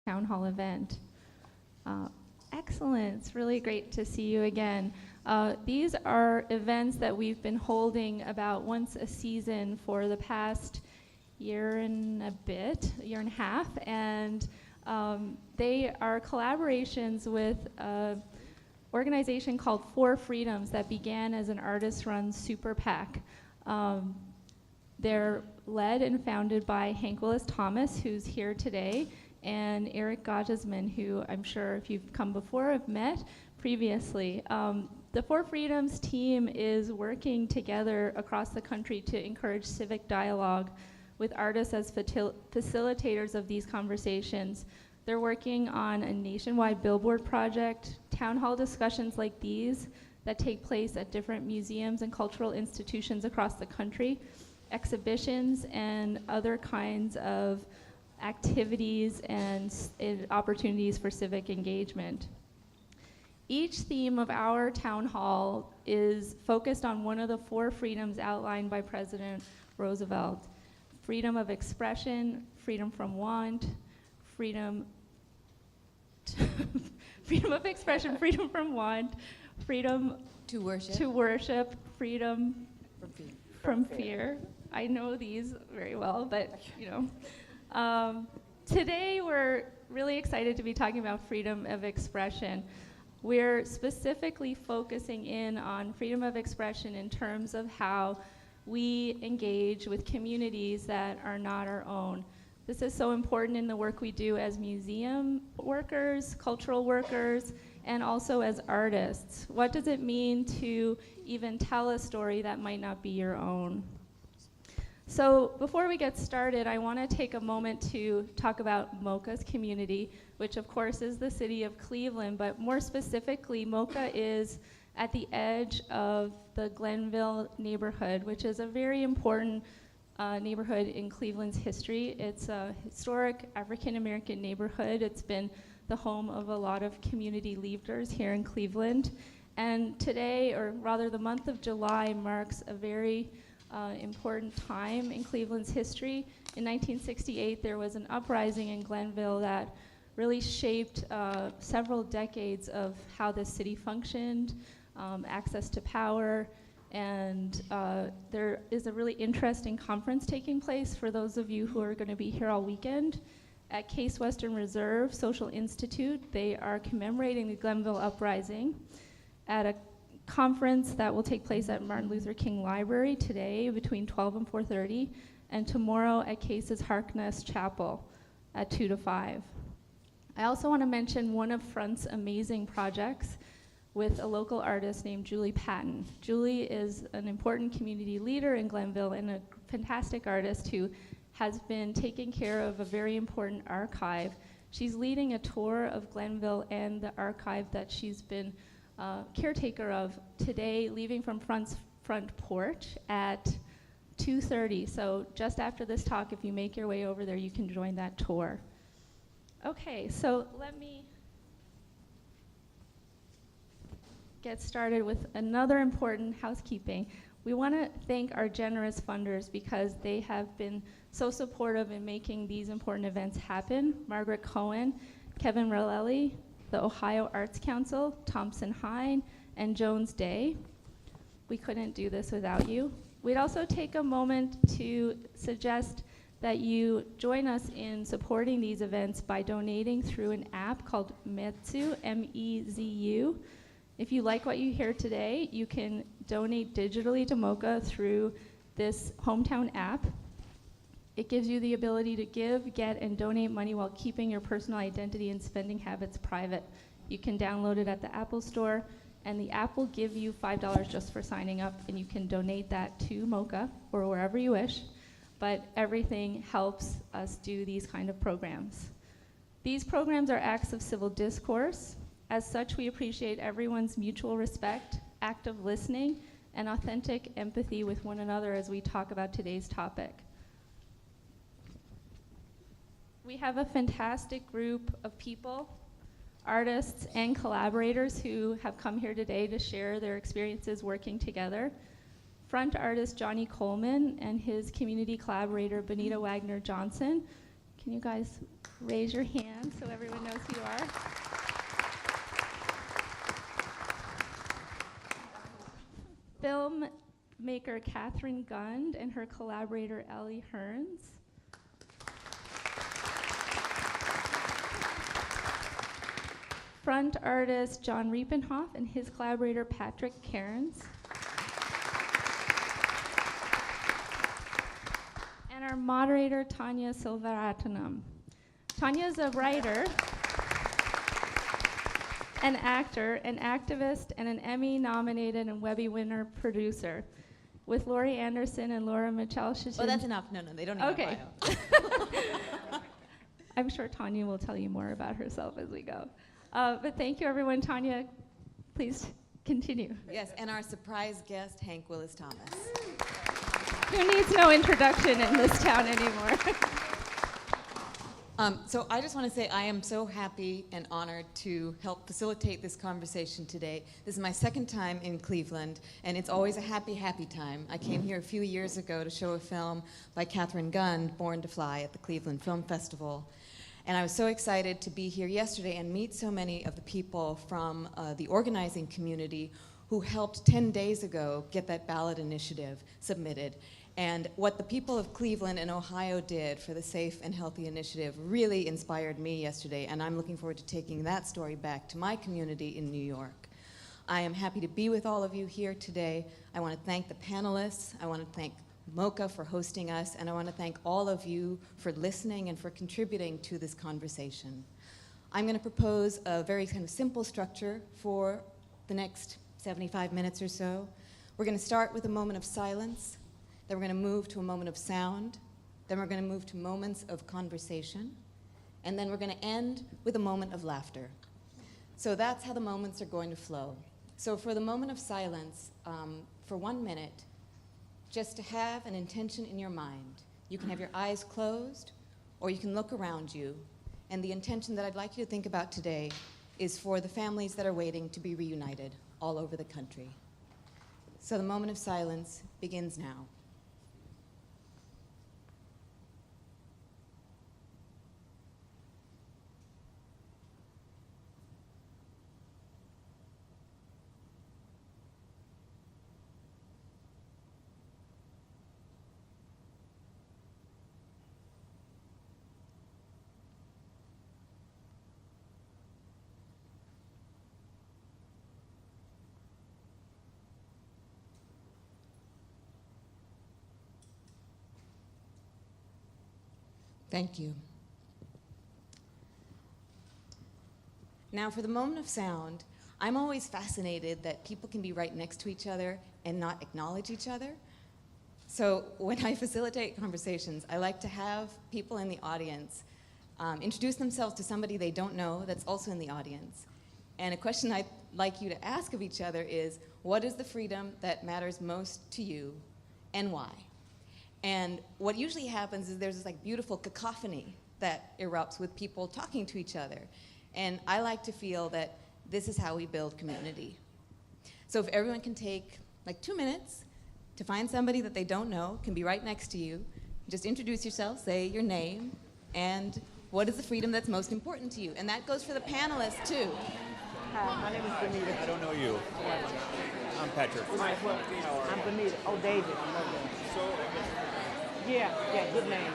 town hall event. Excellent. It's really great to see you again. These are events that we've been holding about once a season for the past year and a half, and they are collaborations with an organization called Four Freedoms that began as an artist-run super PAC. They're led and founded by Hank Willis Thomas, who's here today, and Eric Gajasman, who I'm sure if you've come before have met previously. The Four Freedoms team is working together across the country to encourage civic dialogue with artists as facilitators of these conversations. They're working on a nationwide billboard project, town hall discussions like these that take place at different museums and cultural institutions across the country, exhibitions and other kinds of activities and opportunities for civic engagement. Each theme of our town hall is focused on one of the four freedoms outlined by President Roosevelt: freedom of expression, freedom from want, freedom of expression, freedom from want, freedom to worship, freedom from fear. I know these very well, but you know. Today we're really excited to be talking about freedom of expression. We're specifically focusing in on freedom of expression in terms of how we engage with communities that are not our own. This is so important in the work we do as museum workers, cultural workers, and also as artists. What does it mean to even tell a story that might not be your own? So before we get started, I want to take a moment to talk about MoCA's community, which of course is the city of Cleveland, but more specifically, MoCA is at the edge of the Glenville neighborhood, which is a very important neighborhood in Cleveland's history. It's a historic African-American neighborhood. It's been the home of a lot of community leaders here in Cleveland. And today, or rather the month of July, marks a very important time in Cleveland's history. In 1968, there was an uprising in Glenville that really shaped several decades of how the city functioned, access to power, and there is a really interesting conference taking place for those of you who are going to be here all weekend. At Case Western Reserve Social Institute, they are commemorating the Glenville Uprising at a conference that will take place at Martin Luther King Library today between 12 and 4:30, and tomorrow at Case's Harkness Chapel at 2 to 5. I also want to mention one of Front's amazing projects with a local artist named Julie Patton. Julie is an important community leader in Glenville and a fantastic artist who has been taking care of a very important archive. She's leading a tour of Glenville and the archive that she's been caretaker of today, leaving from Front's front porch at 2:30. So just after this talk, if you make your way over there, you can join that tour. Okay, so let me get started with another important housekeeping. We want to thank our generous funders because they have been so supportive in making these important events happen. Margaret Cohen, Kevin Rowley, the Ohio Arts Council, Thompson Hine, and Jones Day. We couldn't do this without you. We'd also take a moment to suggest that you join us in supporting these events by donating through an app called Mezu, M-E-Z-U. If you like what you hear today, you can donate digitally to MoCA through this hometown app. It gives you the ability to give, get, and donate money while keeping your personal identity and spending habits private. You can download it at the Apple Store, and the app will give you $5 just for signing up, and you can donate that to MoCA or wherever you wish. But everything helps us do these kind of programs. These programs are acts of civil discourse. As such, we appreciate everyone's mutual respect, active listening, and authentic empathy with one another as we talk about today's topic. We have a fantastic group of people, artists, and collaborators who have come here today to share their experiences working together. Front artist Johnny Coleman and his community collaborator Benita Wagner Johnson Can you guys raise your hand so everyone knows who you are? Filmmaker Catherine Gund and her collaborator Ellie Hearns. Front artist John Riepenhoff and his collaborator Patrick Cairns. And our moderator Tanya Silvaratanam. Tanya is a writer, an actor, an activist, and an Emmy-nominated and Webby winner producer. With Laurie Anderson and Laura Michalshitin. Oh, that's enough. No, they don't need okay. a bio. I'm sure Tanya will tell you more about herself as we go. But thank you, everyone. Tanya, please continue. Yes, and our surprise guest, Hank Willis Thomas. Who needs no introduction in this town anymore? So I just want to say I am so happy and honored to help facilitate this conversation today. This is my second time in Cleveland, and it's always a happy, happy time. I came here a few years ago to show a film by Catherine Gund, Born to Fly, at the Cleveland Film Festival. And I was so excited to be here yesterday and meet so many of the people from the organizing community who helped 10 days ago get that ballot initiative submitted. And what the people of Cleveland and Ohio did for the Safe and Healthy Initiative really inspired me yesterday, and I'm looking forward to taking that story back to my community in New York. I am happy to be with all of you here today. I want to thank the panelists. I want to thank MoCA for hosting us, and I want to thank all of you for listening and for contributing to this conversation. I'm going to propose a very kind of simple structure for the next 75 minutes or so. We're going to start with a moment of silence, then we're going to move to a moment of sound, then we're going to move to moments of conversation, and then we're going to end with a moment of laughter. So that's how the moments are going to flow. So for the moment of silence, for 1 minute, just to have an intention in your mind. You can have your eyes closed, or you can look around you. And the intention that I'd like you to think about today is for the families that are waiting to be reunited all over the country. So the moment of silence begins now. Thank you. Now for the moment of sound, I'm always fascinated that people can be right next to each other and not acknowledge each other. So when I facilitate conversations, I like to have people in the audience introduce themselves to somebody they don't know that's also in the audience. And a question I'd like you to ask of each other is, what is the freedom that matters most to you and why? And what usually happens is there's this like beautiful cacophony that erupts with people talking to each other. And I like to feel that this is how we build community. So if everyone can take like 2 minutes to find somebody that they don't know, can be right next to you, just introduce yourself, say your name, and what is the freedom that's most important to you? And that goes for the panelists too. Hi, my name is Benita. I don't know you. I'm Patrick. I'm Benita. Oh, David. I love that. Yeah, good name.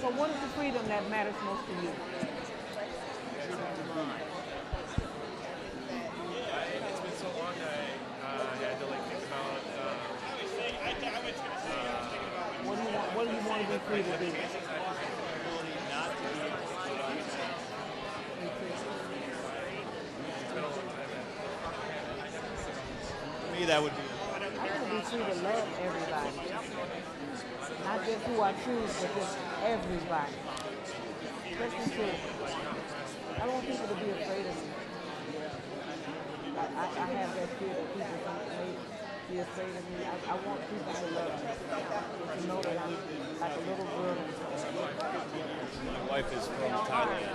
So what is the freedom that matters most to you? It's been so long that I had to like think about What do you want to be free to do? For me, that would be. I want to be free to love everybody. Not just who I choose, but just everybody. Especially children. I don't want people to be afraid of me. I have that fear that people may be afraid of me. I want people to love me. To know that I'm like a little girl. My wife is from Thailand.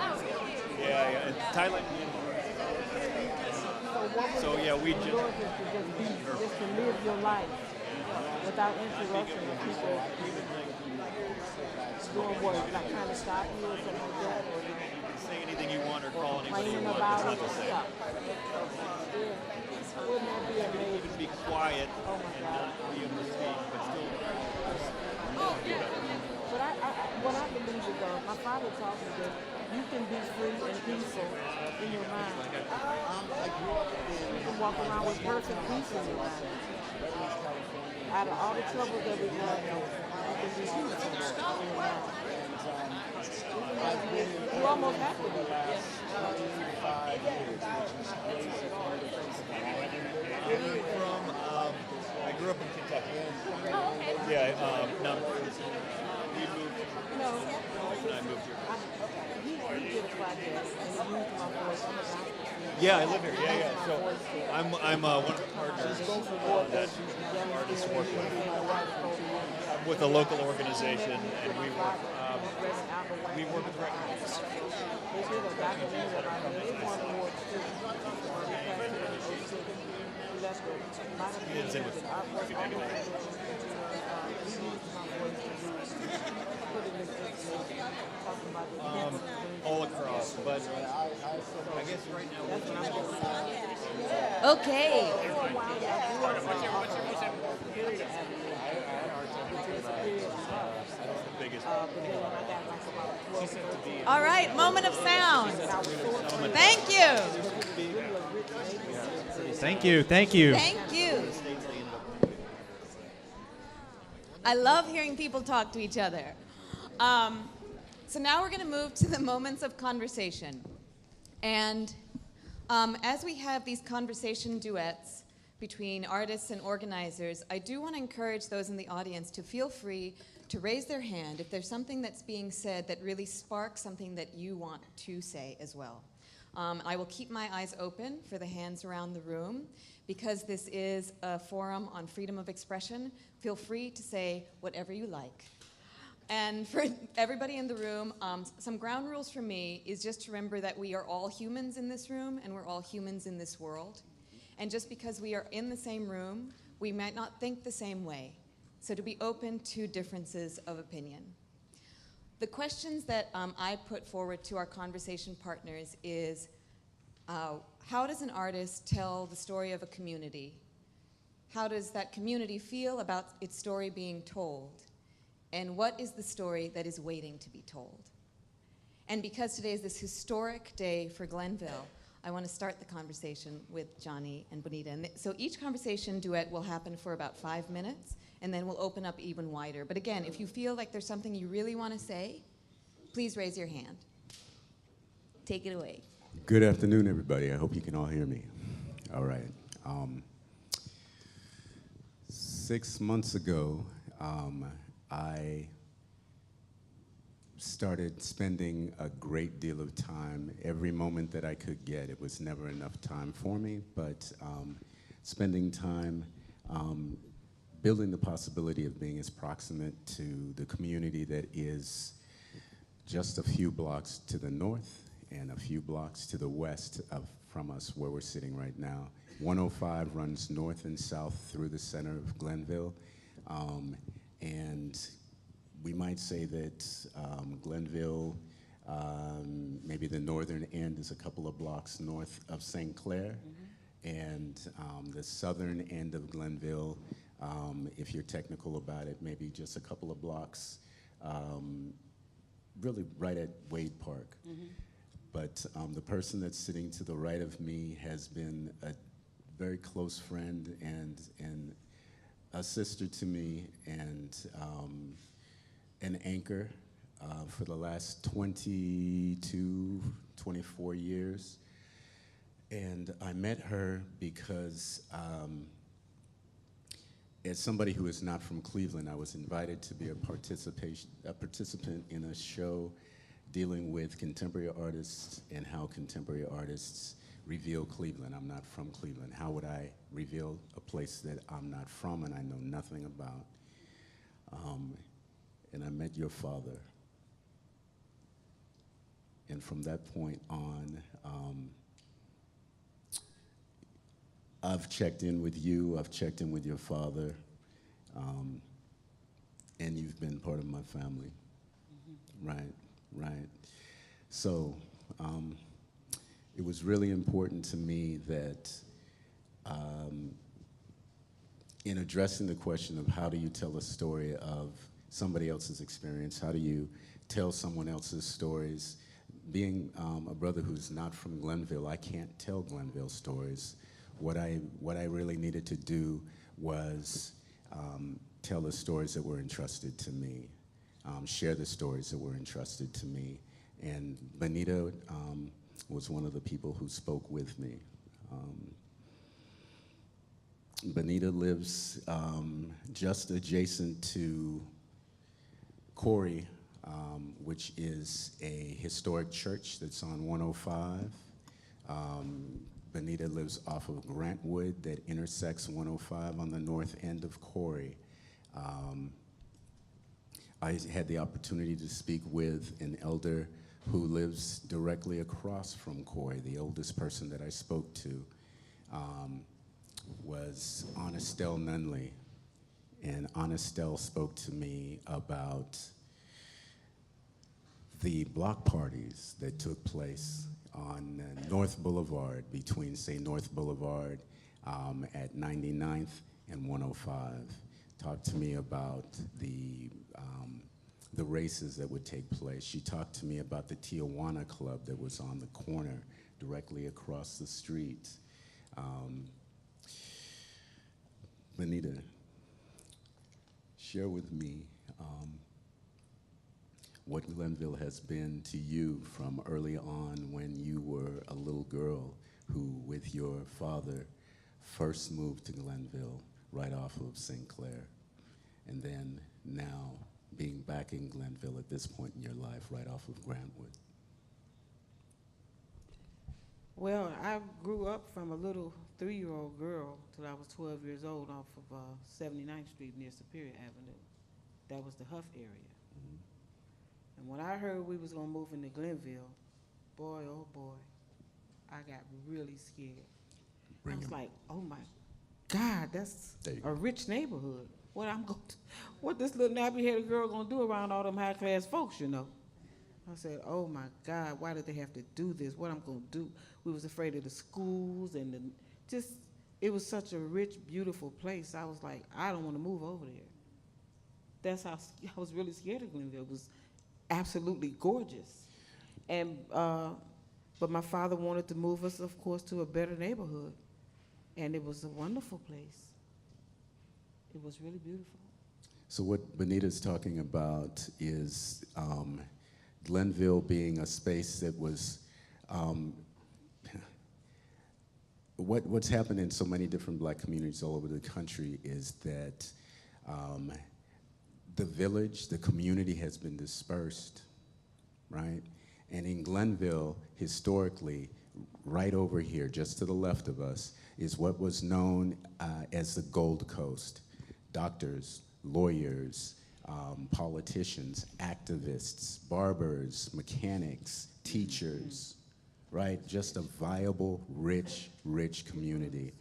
Yeah, Thailand. So yeah, we just. Just to live your life without interruption of people. doing what, like trying to stop you or something like that, or Say anything you want or call anybody you complaining want. about That's it? not to say. Yeah. Wouldn't that be amazing? Even be quiet Oh my and God. not be able to speak, but still. But what I believe is, my father taught me that you can be free and peaceful in your mind. You can walk around with perfect peace in your mind. Out of all the trouble that we have, you can be peaceful in your mind. You almost have to be. I grew up in Kentucky. Oh, okay. Yeah, we moved. No. And I moved here. He did a project and he used my voice. I'm a gospel singer. Yeah, I live here. Yeah. So I'm one of the partners that artists work with. I'm with a local organization, and we work with record labels. They did a documentary about him. They won awards too. That's good. He is in with all across, but I guess right now. Okay. All right, moment of sound. Thank you. Thank you. Thank you. Thank you. I love hearing people talk to each other. So now we're going to move to the moments of conversation. And as we have these conversation duets between artists and organizers, I do want to encourage those in the audience to feel free to raise their hand if there's something that's being said that really sparks something that you want to say as well. I will keep my eyes open for the hands around the room. Because this is a forum on freedom of expression, feel free to say whatever you like. And for everybody in the room, some ground rules for me is just to remember that we are all humans in this room and we're all humans in this world. And just because we are in the same room, we might not think the same way. So to be open to differences of opinion. The questions that I put forward to our conversation partners is, how does an artist tell the story of a community? How does that community feel about its story being told? And what is the story that is waiting to be told? And because today is this historic day for Glenville, I want to start the conversation with Johnny and Bonita. And so each conversation duet will happen for about 5 minutes, and then we'll open up even wider. But again, if you feel like there's something you really want to say, please raise your hand. Take it away. Good afternoon, everybody. I hope you can all hear me. All right. 6 months ago, I started spending a great deal of time, every moment that I could get. It was never enough time for me, but spending time building the possibility of being as proximate to the community that is just a few blocks to the north and a few blocks to the west from us where we're sitting right now. 105 runs north and south through the center of Glenville, and we might say that Glenville, maybe the northern end is a couple of blocks north of St. Clair, and the southern end of Glenville, if you're technical about it, maybe just a couple of blocks, really right at Wade Park. But the person that's sitting to the right of me has been a very close friend and a sister to me, and an anchor for the last 22, 24 years. And I met her because as somebody who is not from Cleveland, I was invited to be a participant in a show dealing with contemporary artists and how contemporary artists reveal Cleveland. I'm not from Cleveland. How would I reveal a place that I'm not from and I know nothing about? And I met your father. And from that point on, I've checked in with you, I've checked in with your father, and you've been part of my family. right, right. So it was really important to me that in addressing the question of how do you tell a story of somebody else's experience, how do you tell someone else's stories, being a brother who's not from Glenville, I can't tell Glenville stories. What I really needed to do was tell the stories that were entrusted to me, share the stories that were entrusted to me. And Benita was one of the people who spoke with me. Benita lives just adjacent to Corey, which is a historic church that's on 105. Benita lives off of Grantwood that intersects 105 on the north end of Corey. I had the opportunity to speak with an elder who lives directly across from Corey. The oldest person that I spoke to was Anastelle Nunley. And Anastelle spoke to me about the block parties that took place on North Boulevard, between, say, North Boulevard at 99th and 105. Talked to me about the races that would take place. She talked to me about the Tijuana Club that was on the corner directly across the street. Benita, share with me what Glenville has been to you from early on when you were a little girl who, with your father, first moved to Glenville right off of St. Clair, and then now being back in Glenville at this point in your life right off of Grantwood. Well, I grew up from a little 3-year-old girl till I was 12 years old off of 79th Street near Superior Avenue. That was the Huff area. Mhm. And when I heard we was gonna move into Glenville, boy, oh boy, I got really scared. I was like, oh my God, that's a rich neighborhood. What this little nappy-headed girl gonna do around all them high-class folks, you know? I said, oh my God, why did they have to do this? What I'm gonna do? We was afraid of the schools and it was such a rich, beautiful place. I was like, I don't wanna move over there. That's how I was really scared of Glenville. It was absolutely gorgeous. And, but my father wanted to move us, of course, to a better neighborhood. And it was a wonderful place. It was really beautiful. So what Benita's talking about is Glenville being a space that was, what's happened in so many different black communities all over the country is that the village, the community has been dispersed, right? And in Glenville, historically, right over here, just to the left of us, is what was known as the Gold Coast. Doctors, lawyers, politicians, activists, barbers, mechanics, teachers, right? Just a viable, rich, rich community.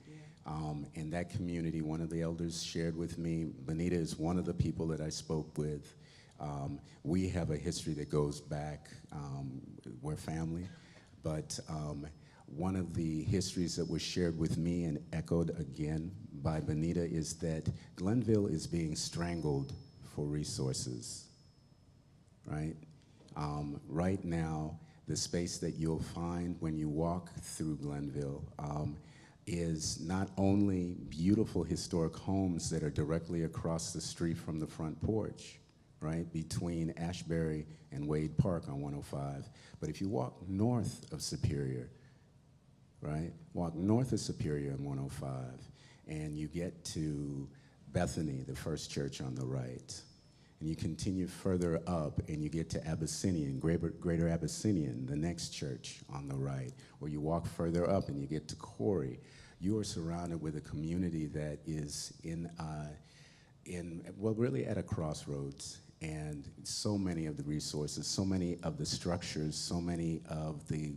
In that community, one of the elders shared with me, Benita is one of the people that I spoke with. We have a history that goes back, we're family, but one of the histories that was shared with me and echoed again by Benita is that Glenville is being strangled for resources, right? Right now, the space that you'll find when you walk through Glenville is not only beautiful historic homes that are directly across the street from the front porch, right, between Ashbury and Wade Park on 105, but if you walk north of Superior, right, walk north of Superior on 105, and you get to Bethany, the first church on the right, and you continue further up and you get to Abyssinian, Greater Abyssinian, the next church on the right, or you walk further up and you get to Corey, you are surrounded with a community that is well, really at a crossroads, and so many of the resources, so many of the structures, so many of the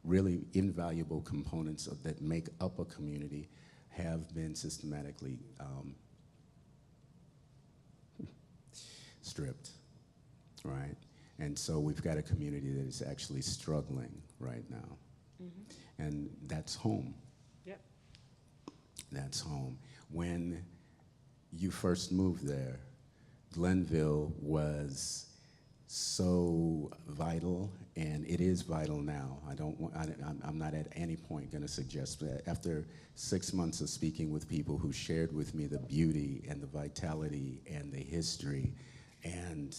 really invaluable components that make up a community have been systematically stripped, right? And so we've got a community that is actually struggling right now. And that's home. Yep. That's home. When you first moved there, Glenville was so vital, and it is vital now. I'm not at any point going to suggest that. After 6 months of speaking with people who shared with me the beauty and the vitality and the history and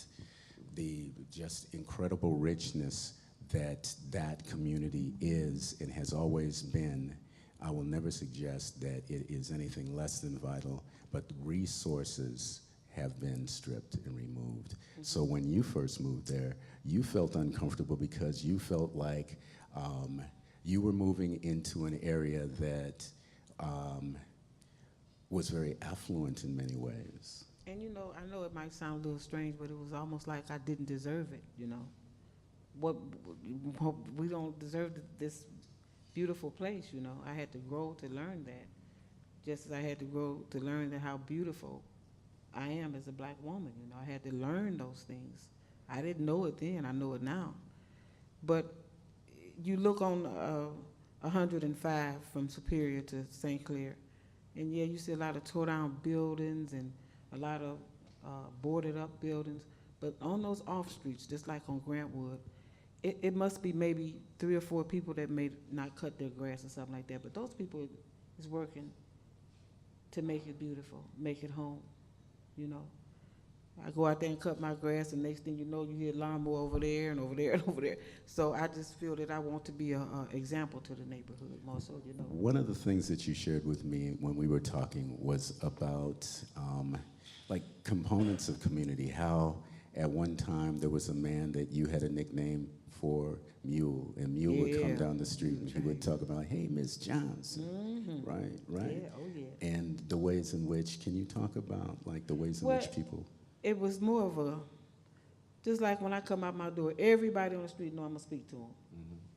the just incredible richness that that community is and has always been, I will never suggest that it is anything less than vital, but the resources have been stripped and removed. So when you first moved there, you felt uncomfortable because you felt like you were moving into an area that was very affluent in many ways. And you know, I know it might sound a little strange, but it was almost like I didn't deserve it, you know. What we don't deserve this beautiful place, you know. I had to grow to learn that, just as I had to grow to learn that how beautiful I am as a black woman, you know. I had to learn those things. I didn't know it then, I know it now. But you look on 105 from Superior to St. Clair, and yeah, you see a lot of tore down buildings and a lot of boarded up buildings, but on those off streets, just like on Grantwood, it must be maybe 3 or 4 people that may not cut their grass or something like that, but those people is working to make it beautiful, make it home, you know. I go out there and cut my grass, and next thing you know, you hear lawnmower over there and over there and over there. So I just feel that I want to be an example to the neighborhood more so, you know. One of the things that you shared with me when we were talking was about like components of community, how at one time there was a man that you had a nickname for, Mule, and Mule would come down the street and he would talk about, hey, Miss Johnson, right? Yeah, oh yeah. And the ways in which, can you talk about like the ways in which people? It was more of a, just like when I come out my door, everybody on the street know I'm gonna speak to them.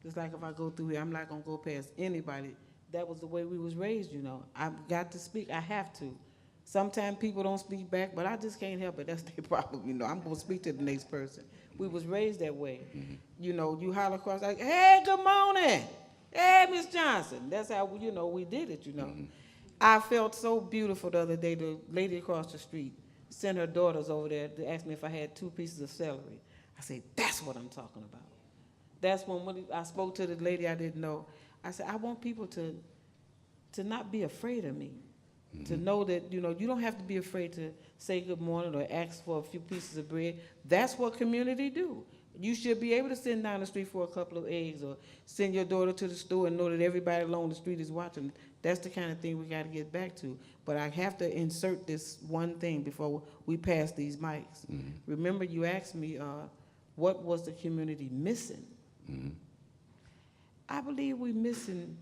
Just like if I go through here, I'm not gonna go past anybody. That was the way we was raised, you know. I've got to speak, I have to. Sometimes people don't speak back, but I just can't help it. That's their problem, you know. I'm gonna speak to the next person. We was raised that way. You know, you holler across like, hey, good morning. Hey, Miss Johnson. That's how, you know, we did it, you know. I felt so beautiful the other day. The lady across the street sent her daughters over there to ask me if I had 2 pieces of celery. I said, that's what I'm talking about. That's when I spoke to the lady I didn't know. I said, I want people to not be afraid of me. To know that, you know, you don't have to be afraid to say good morning or ask for a few pieces of bread. That's what community do. You should be able to send down the street for a couple of eggs or send your daughter to the store and know that everybody along the street is watching. That's the kind of thing we got to get back to. But I have to insert this one thing before we pass these mics. Remember, you asked me, what was the community missing? I believe we're missing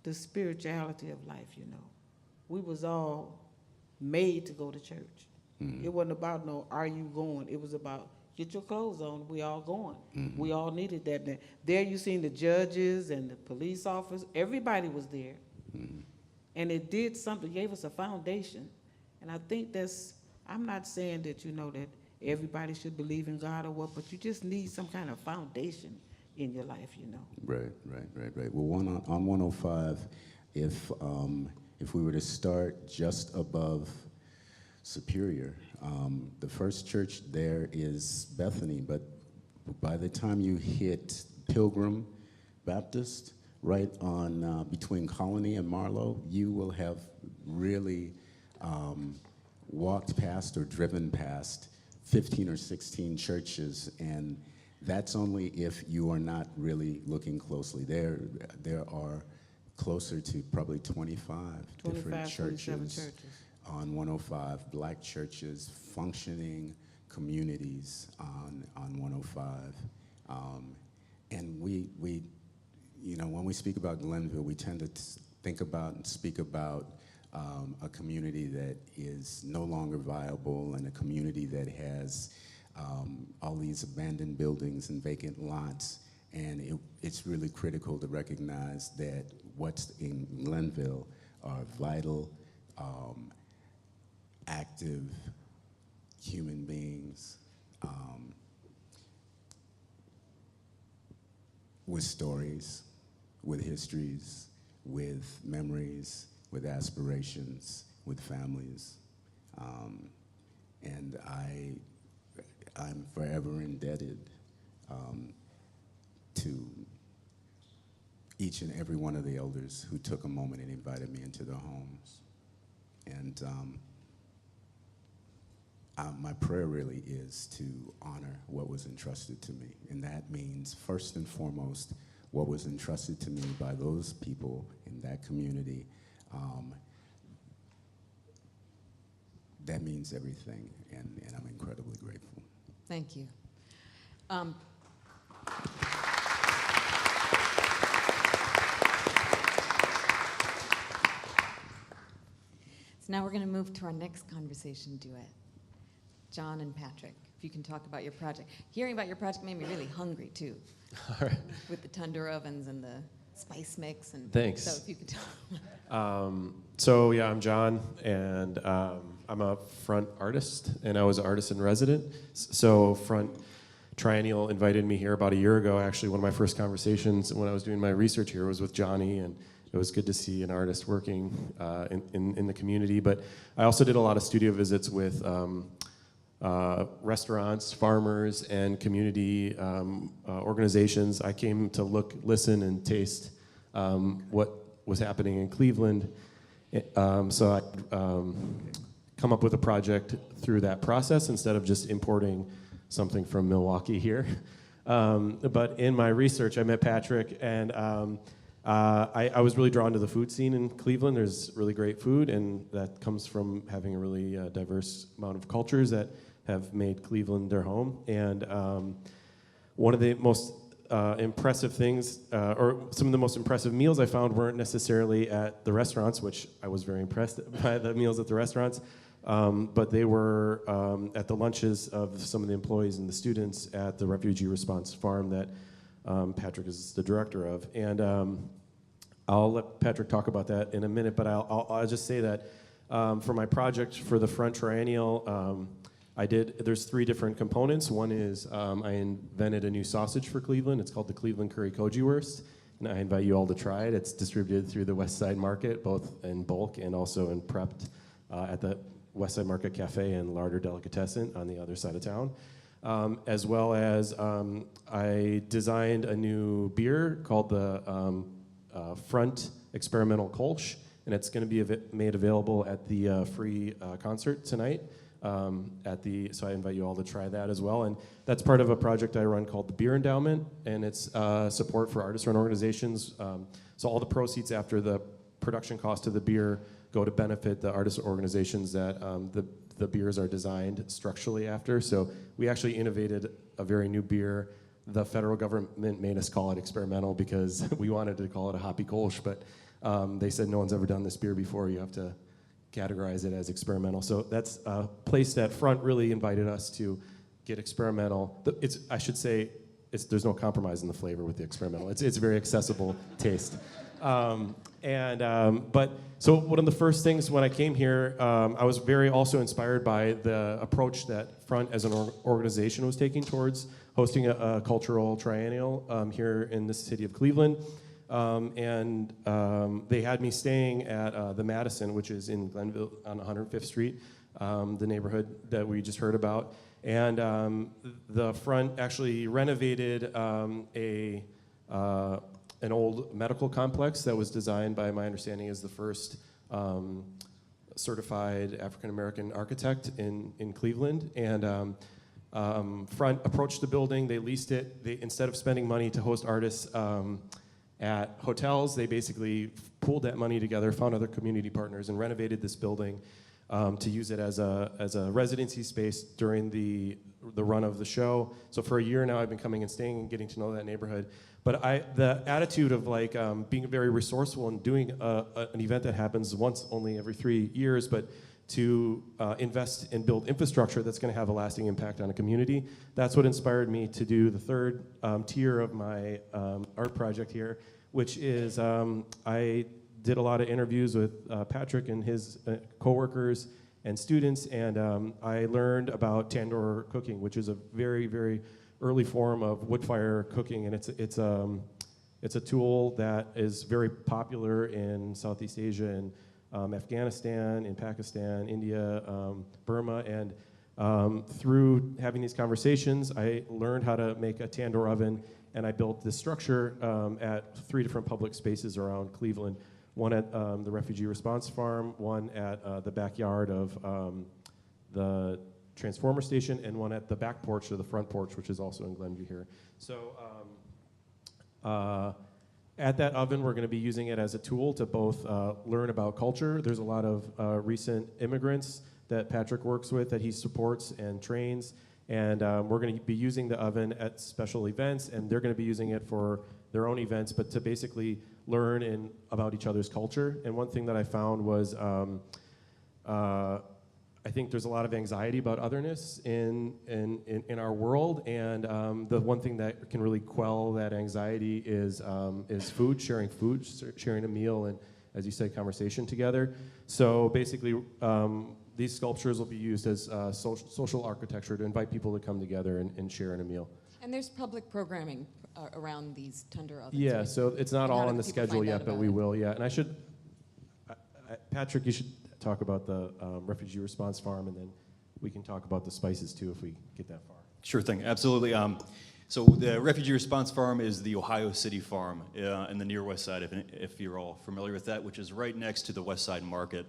the spirituality of life, you know. We was all made to go to church. It wasn't about no, are you going? It was about, get your clothes on, we all going. We all needed that. There you seen the judges and the police officers, everybody was there. And it did something, gave us a foundation. And I think I'm not saying that, you know, that everybody should believe in God or what, but you just need some kind of foundation in your life, you know. Right. Well, on 105, if we were to start just above Superior, the first church there is Bethany, but by the time you hit Pilgrim Baptist, right on between Colony and Marlowe, you will have really walked past or driven past 15 or 16 churches, and that's only if you are not really looking closely. There are closer to probably 25 different churches on 105, black churches, functioning communities on 105. And we, you know, when we speak about Glenville, we tend to think about and speak about a community that is no longer viable and a community that has all these abandoned buildings and vacant lots. And it's really critical to recognize that what's in Glenville are vital, active human beings with stories, with histories, with memories, with aspirations, with families. And I'm forever indebted to each and every one of the elders who took a moment and invited me into their homes. And my prayer really is to honor what was entrusted to me. And that means, first and foremost, what was entrusted to me by those people in that community. That means everything, and I'm incredibly grateful. Thank you. So now we're going to move to our next conversation duet. John and Patrick, if you can talk about your project. Hearing about your project made me really hungry, too. All right. With the tandoor ovens and the spice mix. And Thanks. So if you could talk. Yeah, I'm John, and I'm a front artist, and I was an artist in resident. So Front Triennial invited me here about a year ago. Actually, one of my first conversations when I was doing my research here was with Johnny, and it was good to see an artist working in the community. But I also did a lot of studio visits with restaurants, farmers, and community organizations. I came to look, listen, and taste what was happening in Cleveland. So I come up with a project through that process instead of just importing something from Milwaukee here. But in my research, I met Patrick, and I was really drawn to the food scene in Cleveland. There's really great food, and that comes from having a really diverse amount of cultures that have made Cleveland their home. And one of the most impressive things, or some of the most impressive meals I found weren't necessarily at the restaurants, which I was very impressed by the meals at the restaurants, but they were at the lunches of some of the employees and the students at the Refugee Response Farm that Patrick is the director of. And I'll let Patrick talk about that in a minute, but I'll just say that for my project for the Front Triennial, there's 3 different components. One is I invented a new sausage for Cleveland. It's called the Cleveland Curry Koji Wurst, and I invite you all to try it. It's distributed through the West Side Market, both in bulk and also in prepped at the West Side Market Cafe and Larder Delicatessen on the other side of town. As well as I designed a new beer called the Front Experimental Kolsch, and it's going to be made available at the free concert tonight. So I invite you all to try that as well. And that's part of a project I run called the Beer Endowment, and it's support for artist-run organizations. So all the proceeds after the production cost of the beer go to benefit the artist organizations that the beers are designed structurally after. So we actually innovated a very new beer. The federal government made us call it experimental because we wanted to call it a hoppy Kolsch, but they said no one's ever done this beer before. You have to categorize it as experimental. So that's a place that Front really invited us to get experimental. I should say, there's no compromise in the flavor with the experimental. It's a very accessible taste. So one of the first things when I came here, I was very also inspired by the approach that Front as an organization was taking towards hosting a cultural triennial here in the city of Cleveland. They had me staying at the Madison, which is in Glenville on 105th Street, the neighborhood that we just heard about. And the Front actually renovated an old medical complex that was designed by my understanding as the first certified African-American architect in Cleveland. And Front approached the building, they leased it. Instead of spending money to host artists at hotels, they basically pooled that money together, found other community partners, and renovated this building to use it as a residency space during the run of the show. So for a year now, I've been coming and staying and getting to know that neighborhood. But the attitude of being very resourceful and doing an event that happens once only every 3 years, but to invest and build infrastructure that's going to have a lasting impact on a community. That's what inspired me to do the third tier of my art project here, which is I did a lot of interviews with Patrick and his coworkers and students, and I learned about tandoor cooking, which is a very, very early form of wood fire cooking, and it's It's a tool that is very popular in Southeast Asia and Afghanistan, in Pakistan, India, Burma, and through having these conversations, I learned how to make a tandoor oven, and I built this structure at 3 different public spaces around Cleveland. One at the Refugee Response Farm, one at the backyard of the Transformer Station, and one at the back porch or the front porch, which is also in Glenview here. So at that oven, we're going to be using it as a tool to both learn about culture. There's a lot of recent immigrants that Patrick works with, that he supports and trains, and we're going to be using the oven at special events, and they're going to be using it for their own events, but to basically learn about each other's culture. And one thing that I found was I think there's a lot of anxiety about otherness in our world, and the one thing that can really quell that anxiety is food, sharing a meal, and, as you said, conversation together. So basically, these sculptures will be used as social architecture to invite people to come together and share in a meal. And there's public programming around these tandoor ovens. Yeah, right? so it's not And how all do on the people schedule find out yet, but about we it? will, yeah. And Patrick, you should talk about the Refugee Response Farm, and then we can talk about the spices too if we get that far. Sure thing, absolutely. So the Refugee Response Farm is the Ohio City Farm in the near west side, if you're all familiar with that, which is right next to the West Side Market.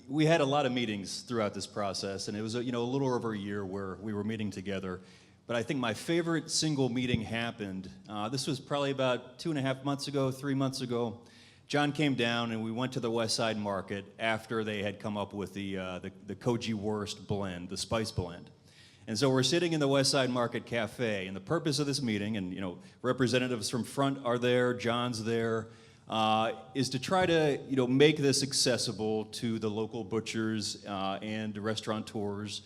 We had a lot of meetings throughout this process, and it was a little over a year where we were meeting together. But I think my favorite single meeting happened. This was probably about 2.5 months ago, 3 months ago. John came down and we went to the West Side Market after they had come up with the Koji Wurst blend, the spice blend. And so we're sitting in the West Side Market Cafe, and the purpose of this meeting, and representatives from front are there, John's there, is to try to make this accessible to the local butchers and restaurateurs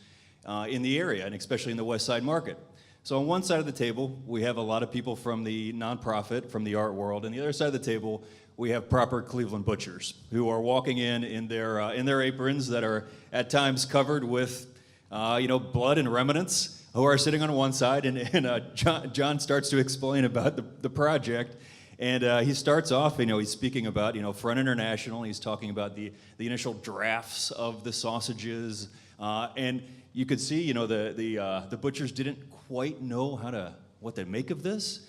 in the area, and especially in the West Side Market. So on one side of the table, we have a lot of people from the nonprofit, from the art world, and the other side of the table, we have proper Cleveland butchers who are walking in their aprons that are at times covered with blood and remnants, who are sitting on one side, and John starts to explain about the project, and he starts off, he's speaking about Front International. He's talking about the initial drafts of the sausages, and you could see the butchers didn't quite know what to make of this,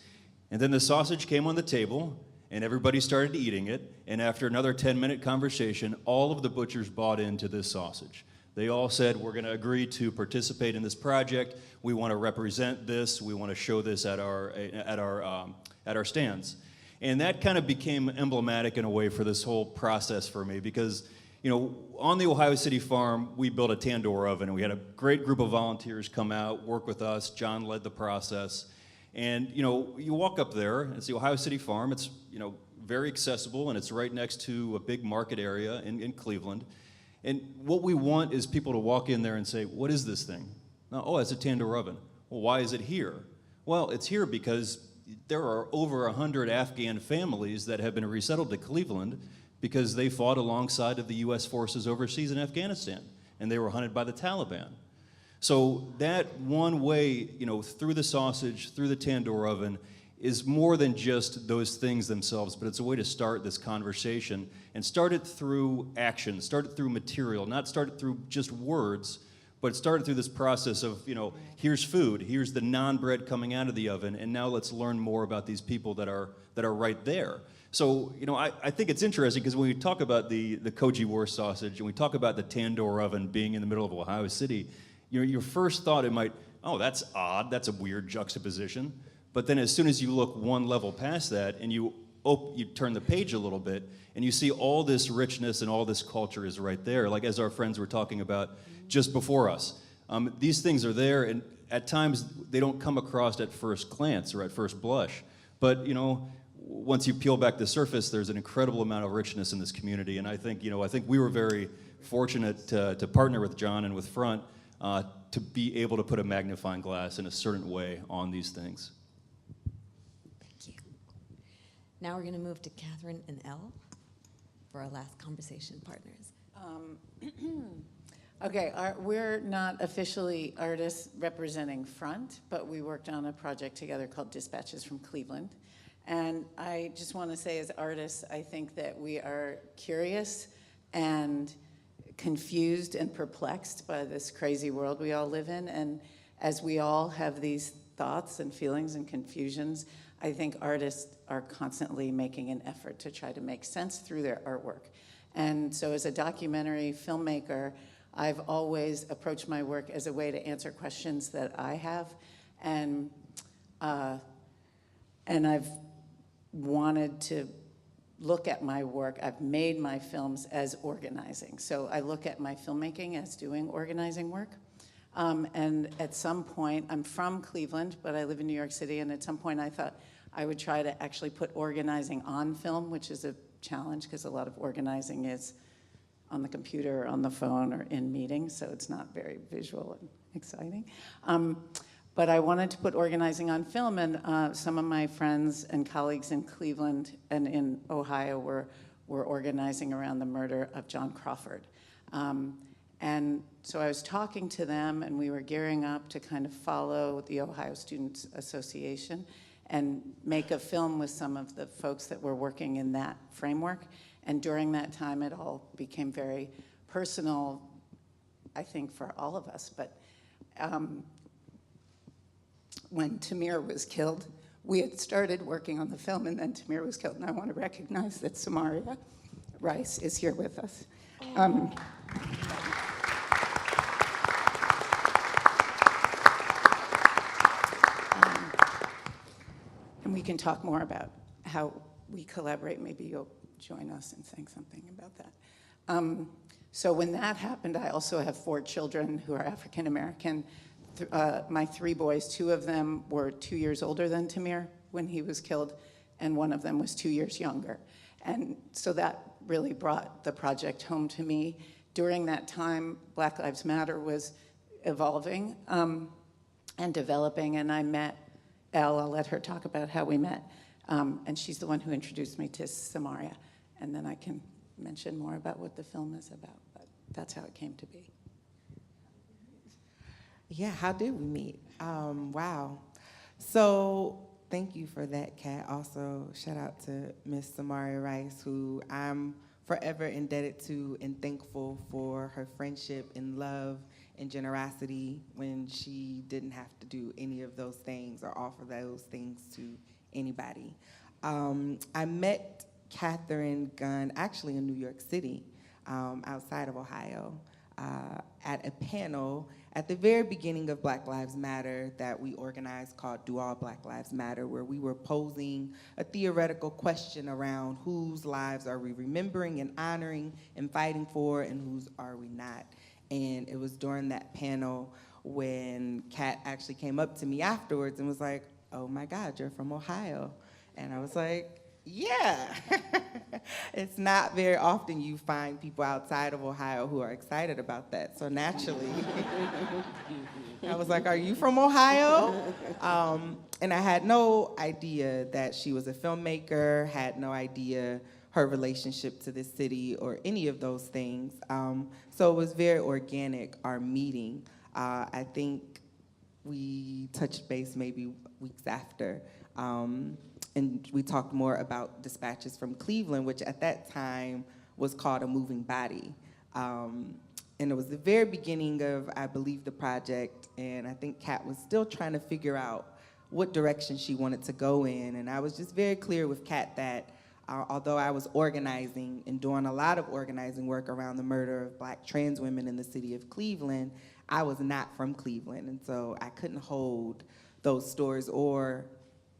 and then the sausage came on the table. And everybody started eating it, and after another 10-minute conversation, all of the butchers bought into this sausage. They all said, we're going to agree to participate in this project. We want to represent this. We want to show this at our stands. And that kind of became emblematic in a way for this whole process for me, because on the Ohio City Farm, we built a tandoor oven, and we had a great group of volunteers come out, work with us. John led the process. And you walk up there, it's the Ohio City Farm. It's very accessible, and it's right next to a big market area in Cleveland. And what we want is people to walk in there and say, what is this thing? Oh, it's a tandoor oven. Well, why is it here? Well, it's here because there are over 100 Afghan families that have been resettled to Cleveland because they fought alongside of the U.S. forces overseas in Afghanistan, and they were hunted by the Taliban. So that one way, through the sausage, through the tandoor oven, is more than just those things themselves, but it's a way to start this conversation and start it through action, start it through material, not start it through just words, but start it through this process of, here's food, here's the naan bread coming out of the oven, and now let's learn more about these people that are right there. So, I think it's interesting because when we talk about the Koji Wurst sausage and we talk about the tandoor oven being in the middle of Ohio City, your first thought, that's odd, that's a weird juxtaposition. But then as soon as you look one level past that and you turn the page a little bit and you see all this richness and all this culture is right there, like as our friends were talking about just before us. These things are there, and at times they don't come across at first glance or at first blush. But, once you peel back the surface, there's an incredible amount of richness in this community. And I think we were very fortunate to partner with John and with Front to be able to put a magnifying glass in a certain way on these things. Thank you. Now we're going to move to Catherine and Elle for our last conversation partners. Okay, we're not officially artists representing Front, but we worked on a project together called Dispatches from Cleveland. And I just want to say, as artists, I think that we are curious and confused and perplexed by this crazy world we all live in. And as we all have these thoughts and feelings and confusions, I think artists are constantly making an effort to try to make sense through their artwork. And so as a documentary filmmaker, I've always approached my work as a way to answer questions that I have, and I've wanted to look at my work. I've made my films as organizing. So I look at my filmmaking as doing organizing work. And at some point, I'm from Cleveland, but I live in New York City, and at some point I thought I would try to actually put organizing on film, which is a challenge because a lot of organizing is on the computer or on the phone or in meetings, so it's not very visual and exciting. But I wanted to put organizing on film, and some of my friends and colleagues in Cleveland and in Ohio were organizing around the murder of John Crawford. And so I was talking to them, and we were gearing up to kind of follow the Ohio Students Association and make a film with some of the folks that were working in that framework. And during that time, it all became very personal, I think, for all of us. But when Tamir was killed, we had started working on the film, and then Tamir was killed. And I want to recognize that Samaria Rice is here with us. And we can talk more about how we collaborate. Maybe you'll join us in saying something about that. So when that happened, I also have 4 children who are African American. My 3 boys, 2 of them were 2 years older than Tamir when he was killed, and 1 of them was 2 years younger. And so that really brought the project home to me. During that time, Black Lives Matter was evolving and developing, and I met Elle. I'll let her talk about how we met. And she's the one who introduced me to Samaria. And then I can mention more about what the film is about, but that's how it came to be. Yeah, how did we meet? Wow. So thank you for that, Kat. Also, shout out to Miss Samaria Rice, who I'm forever indebted to and thankful for her friendship and love and generosity when she didn't have to do any of those things or offer those things to anybody. I met Catherine Gunn actually in New York City, outside of Ohio, at a panel at the very beginning of Black Lives Matter that we organized called Do All Black Lives Matter, where we were posing a theoretical question around whose lives are we remembering and honoring and fighting for, and whose are we not. And it was during that panel when Kat actually came up to me afterwards and was like, "Oh my God, you're from Ohio." And I was like, yeah. It's not very often you find people outside of Ohio who are excited about that. So naturally, I was like, "Are you from Ohio?" And I had no idea that she was a filmmaker, had no idea her relationship to this city or any of those things. So it was very organic, our meeting. I think we touched base maybe weeks after. And we talked more about Dispatches from Cleveland, which at that time was called A Moving Body. And it was the very beginning of, I believe, the project, and I think Kat was still trying to figure out what direction she wanted to go in. And I was just very clear with Kat that although I was organizing and doing a lot of organizing work around the murder of Black trans women in the city of Cleveland, I was not from Cleveland, and so I couldn't hold those stories or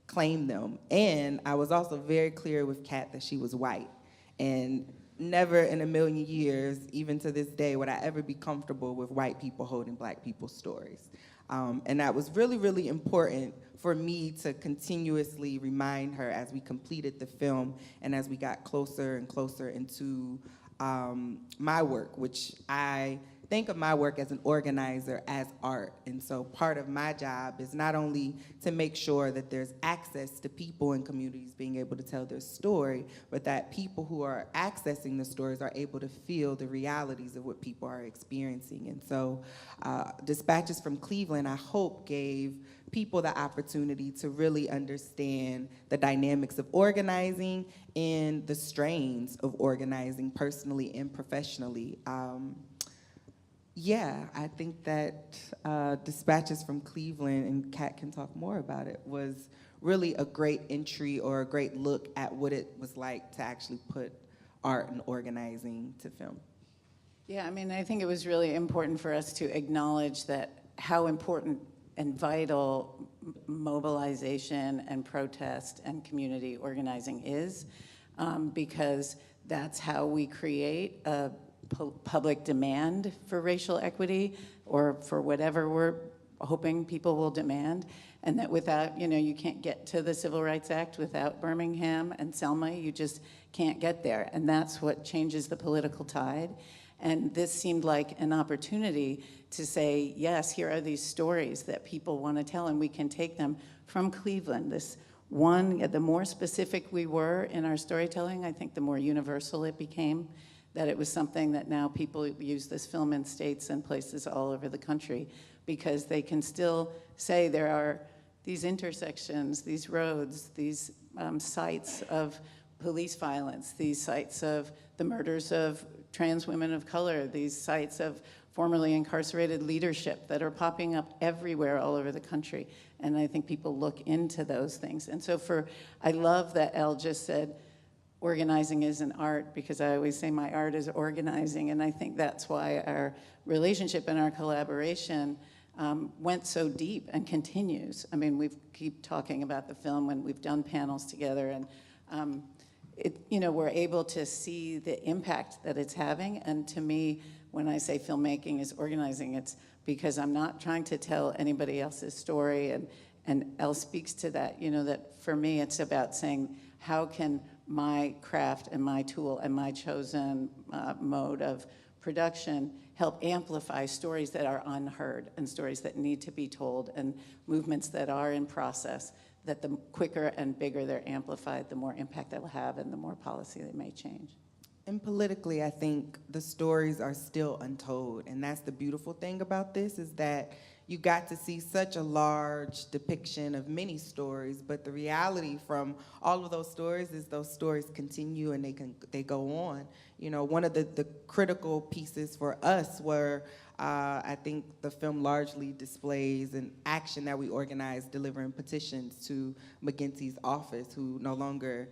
claim them. And I was also very clear with Kat that she was white. And never in a million years, even to this day, would I ever be comfortable with white people holding Black people's stories. And that was really, really important for me to continuously remind her as we completed the film and as we got closer and closer into my work, which I think of my work as an organizer as art. And so part of my job is not only to make sure that there's access to people and communities being able to tell their story, but that people who are accessing the stories are able to feel the realities of what people are experiencing. And so Dispatches from Cleveland, I hope, gave people the opportunity to really understand the dynamics of organizing and the strains of organizing personally and professionally. Yeah, I think that Dispatches from Cleveland, and Kat can talk more about it, was really a great entry or a great look at what it was like to actually put art and organizing to film. Yeah, I mean, I think it was really important for us to acknowledge that how important and vital mobilization and protest and community organizing is, because that's how we create a public demand for racial equity or for whatever we're hoping people will demand, and that without, you can't get to the Civil Rights Act without Birmingham and Selma. You just can't get there, and that's what changes the political tide. And this seemed like an opportunity to say, yes, here are these stories that people want to tell, and we can take them from Cleveland. This one, the more specific we were in our storytelling, I think the more universal it became, that it was something that now people use this film in states and places all over the country, because they can still say there are these intersections, these roads, these sites of police violence, these sites of the murders of trans women of color, these sites of formerly incarcerated leadership that are popping up everywhere all over the country. And I think people look into those things. And so I love that Elle just said, organizing is an art, because I always say my art is organizing, and I think that's why our relationship and our collaboration went so deep and continues. I mean, we keep talking about the film when we've done panels together, and we're able to see the impact that it's having. And to me, when I say filmmaking is organizing, it's because I'm not trying to tell anybody else's story, and Elle speaks to that, that for me it's about saying, how can my craft and my tool and my chosen mode of production help amplify stories that are unheard and stories that need to be told and movements that are in process, that the quicker and bigger they're amplified, the more impact they'll have and the more policy they may change. And politically, I think the stories are still untold. And that's the beautiful thing about this, is that you got to see such a large depiction of many stories, but the reality from all of those stories is those stories continue and they go on. One of the critical pieces for us were, I think the film largely displays an action that we organized delivering petitions to McGinty's office, who no longer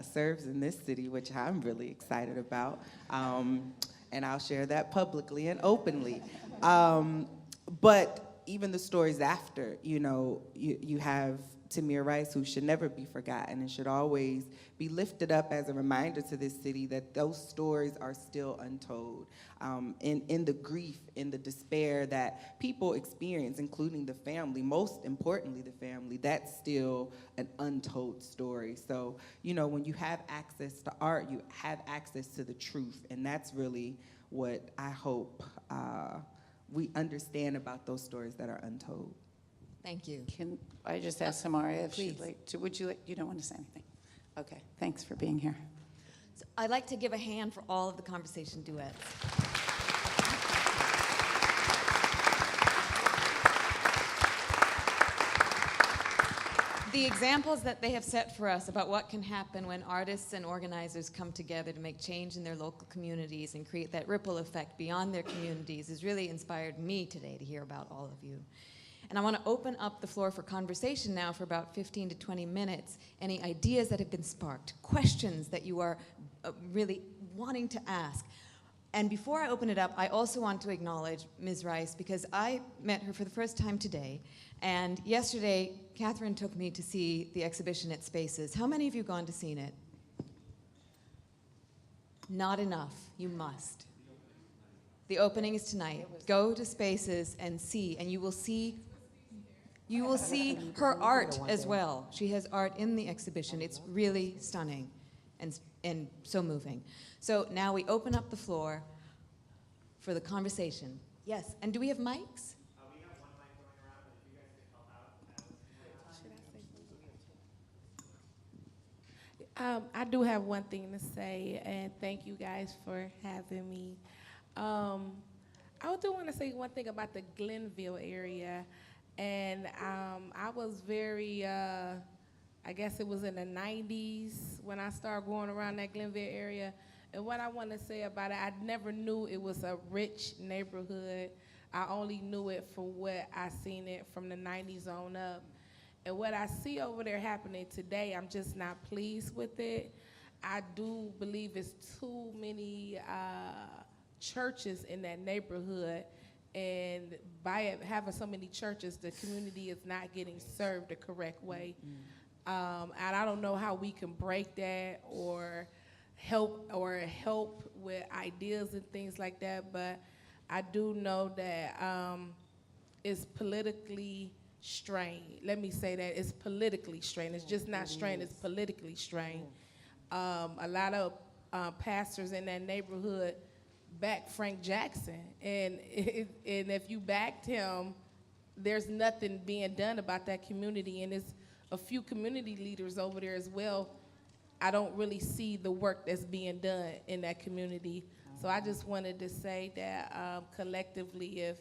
serves in this city, which I'm really excited about. And I'll share that publicly and openly. But even the stories after, you have Tamir Rice, who should never be forgotten and should always be lifted up as a reminder to this city that those stories are still untold. In the grief, in the despair that people experience, including the family, most importantly the family, that's still an untold story. So, when you have access to art, you have access to the truth, and that's really what I hope we understand about those stories that are untold. Thank you. Can I just ask Samaria if Please. she'd like to, you don't want to say anything? Okay, thanks for being here. So I'd like to give a hand for all of the conversation duets. The examples that they have set for us about what can happen when artists and organizers come together to make change in their local communities and create that ripple effect beyond their communities has really inspired me today to hear about all of you. And I want to open up the floor for conversation now for about 15 to 20 minutes. Any ideas that have been sparked, questions that you are really wanting to ask. And before I open it up, I also want to acknowledge Ms. Rice, because I met her for the first time today. And yesterday, Catherine took me to see the exhibition at Spaces. How many of you gone to see it? Not enough. You must. The opening is tonight. Go to Spaces and see, and you will see her art as well. She has art in the exhibition. It's really stunning and so moving. So now we open up the floor for for the conversation. Yes, and do we have mics? We have one mic going around, but if you guys could help out. I do have one thing to say, and thank you guys for having me. I do want to say one thing about the Glenville area, and I was very, I guess it was in the 90s when I started going around that Glenville area, and what I want to say about it, I never knew it was a rich neighborhood. I only knew it for what I seen it from the 90s on up. And what I see over there happening today, I'm just not pleased with it. I do believe it's too many churches in that neighborhood, and by it having so many churches, the community is not getting served the correct way. And I don't know how we can break that or help with ideas and things like that, but I do know that it's politically strained. Let me say that it's politically strained. It's just not strained, it's politically strained. A lot of pastors in that neighborhood backed Frank Jackson, and if you backed him, there's nothing being done about that community, and it's a few community leaders over there as well. I don't really see the work that's being done in that community. So I just wanted to say that collectively, if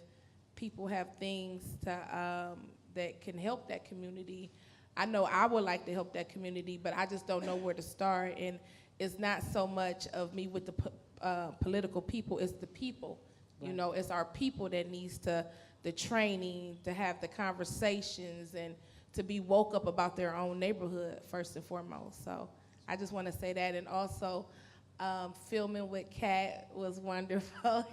people have things to, that can help that community, I know I would like to help that community, but I just don't know where to start. And it's not so much of me with the political people, it's the people. Right. You know, it's our people that needs the training, to have the conversations, and to be woke up about their own neighborhood first and foremost. So I just want to say that. And also, filming with Kat was wonderful.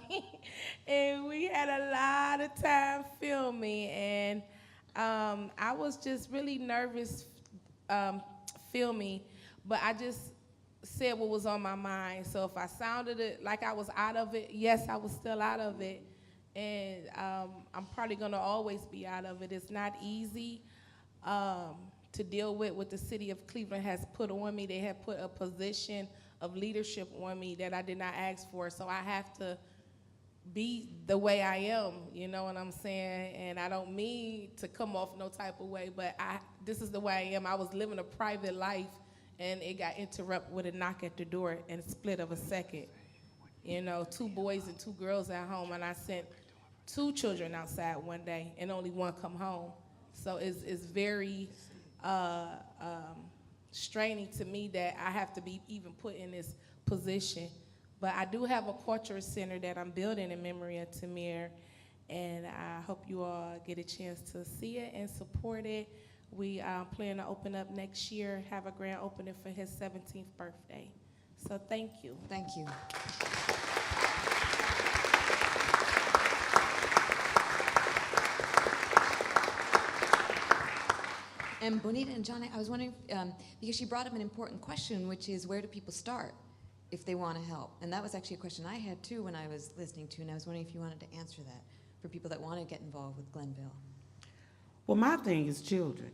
And we had a lot of time filming, and I was just really nervous filming, but I just said what was on my mind. So if I sounded it like I was out of it, yes, I was still out of it. And I'm probably gonna always be out of it. It's not easy to deal with what the city of Cleveland has put on me. They have put a position of leadership on me that I did not ask for. So I have to be the way I am, you know what I'm saying? And I don't mean to come off no type of way, but this is the way I am. I was living a private life, and it got interrupted with a knock at the door in a split of a second. You know, 2 boys and 2 girls at home, and I sent 2 children outside one day, and only 1 come home. So it's very straining to me that I have to be even put in this position. But I do have a culture center that I'm building in memory of Tamir, and I hope you all get a chance to see it and support it. We plan to open up next year, have a grand opening for his 17th birthday. So thank you. Thank you. And Bonita and John, I was wondering, because she brought up an important question, which is, where do people start if they want to help? And that was actually a question I had too when I was listening to, and I was wondering if you wanted to answer that for people that want to get involved with Glenville. Well, my thing is children,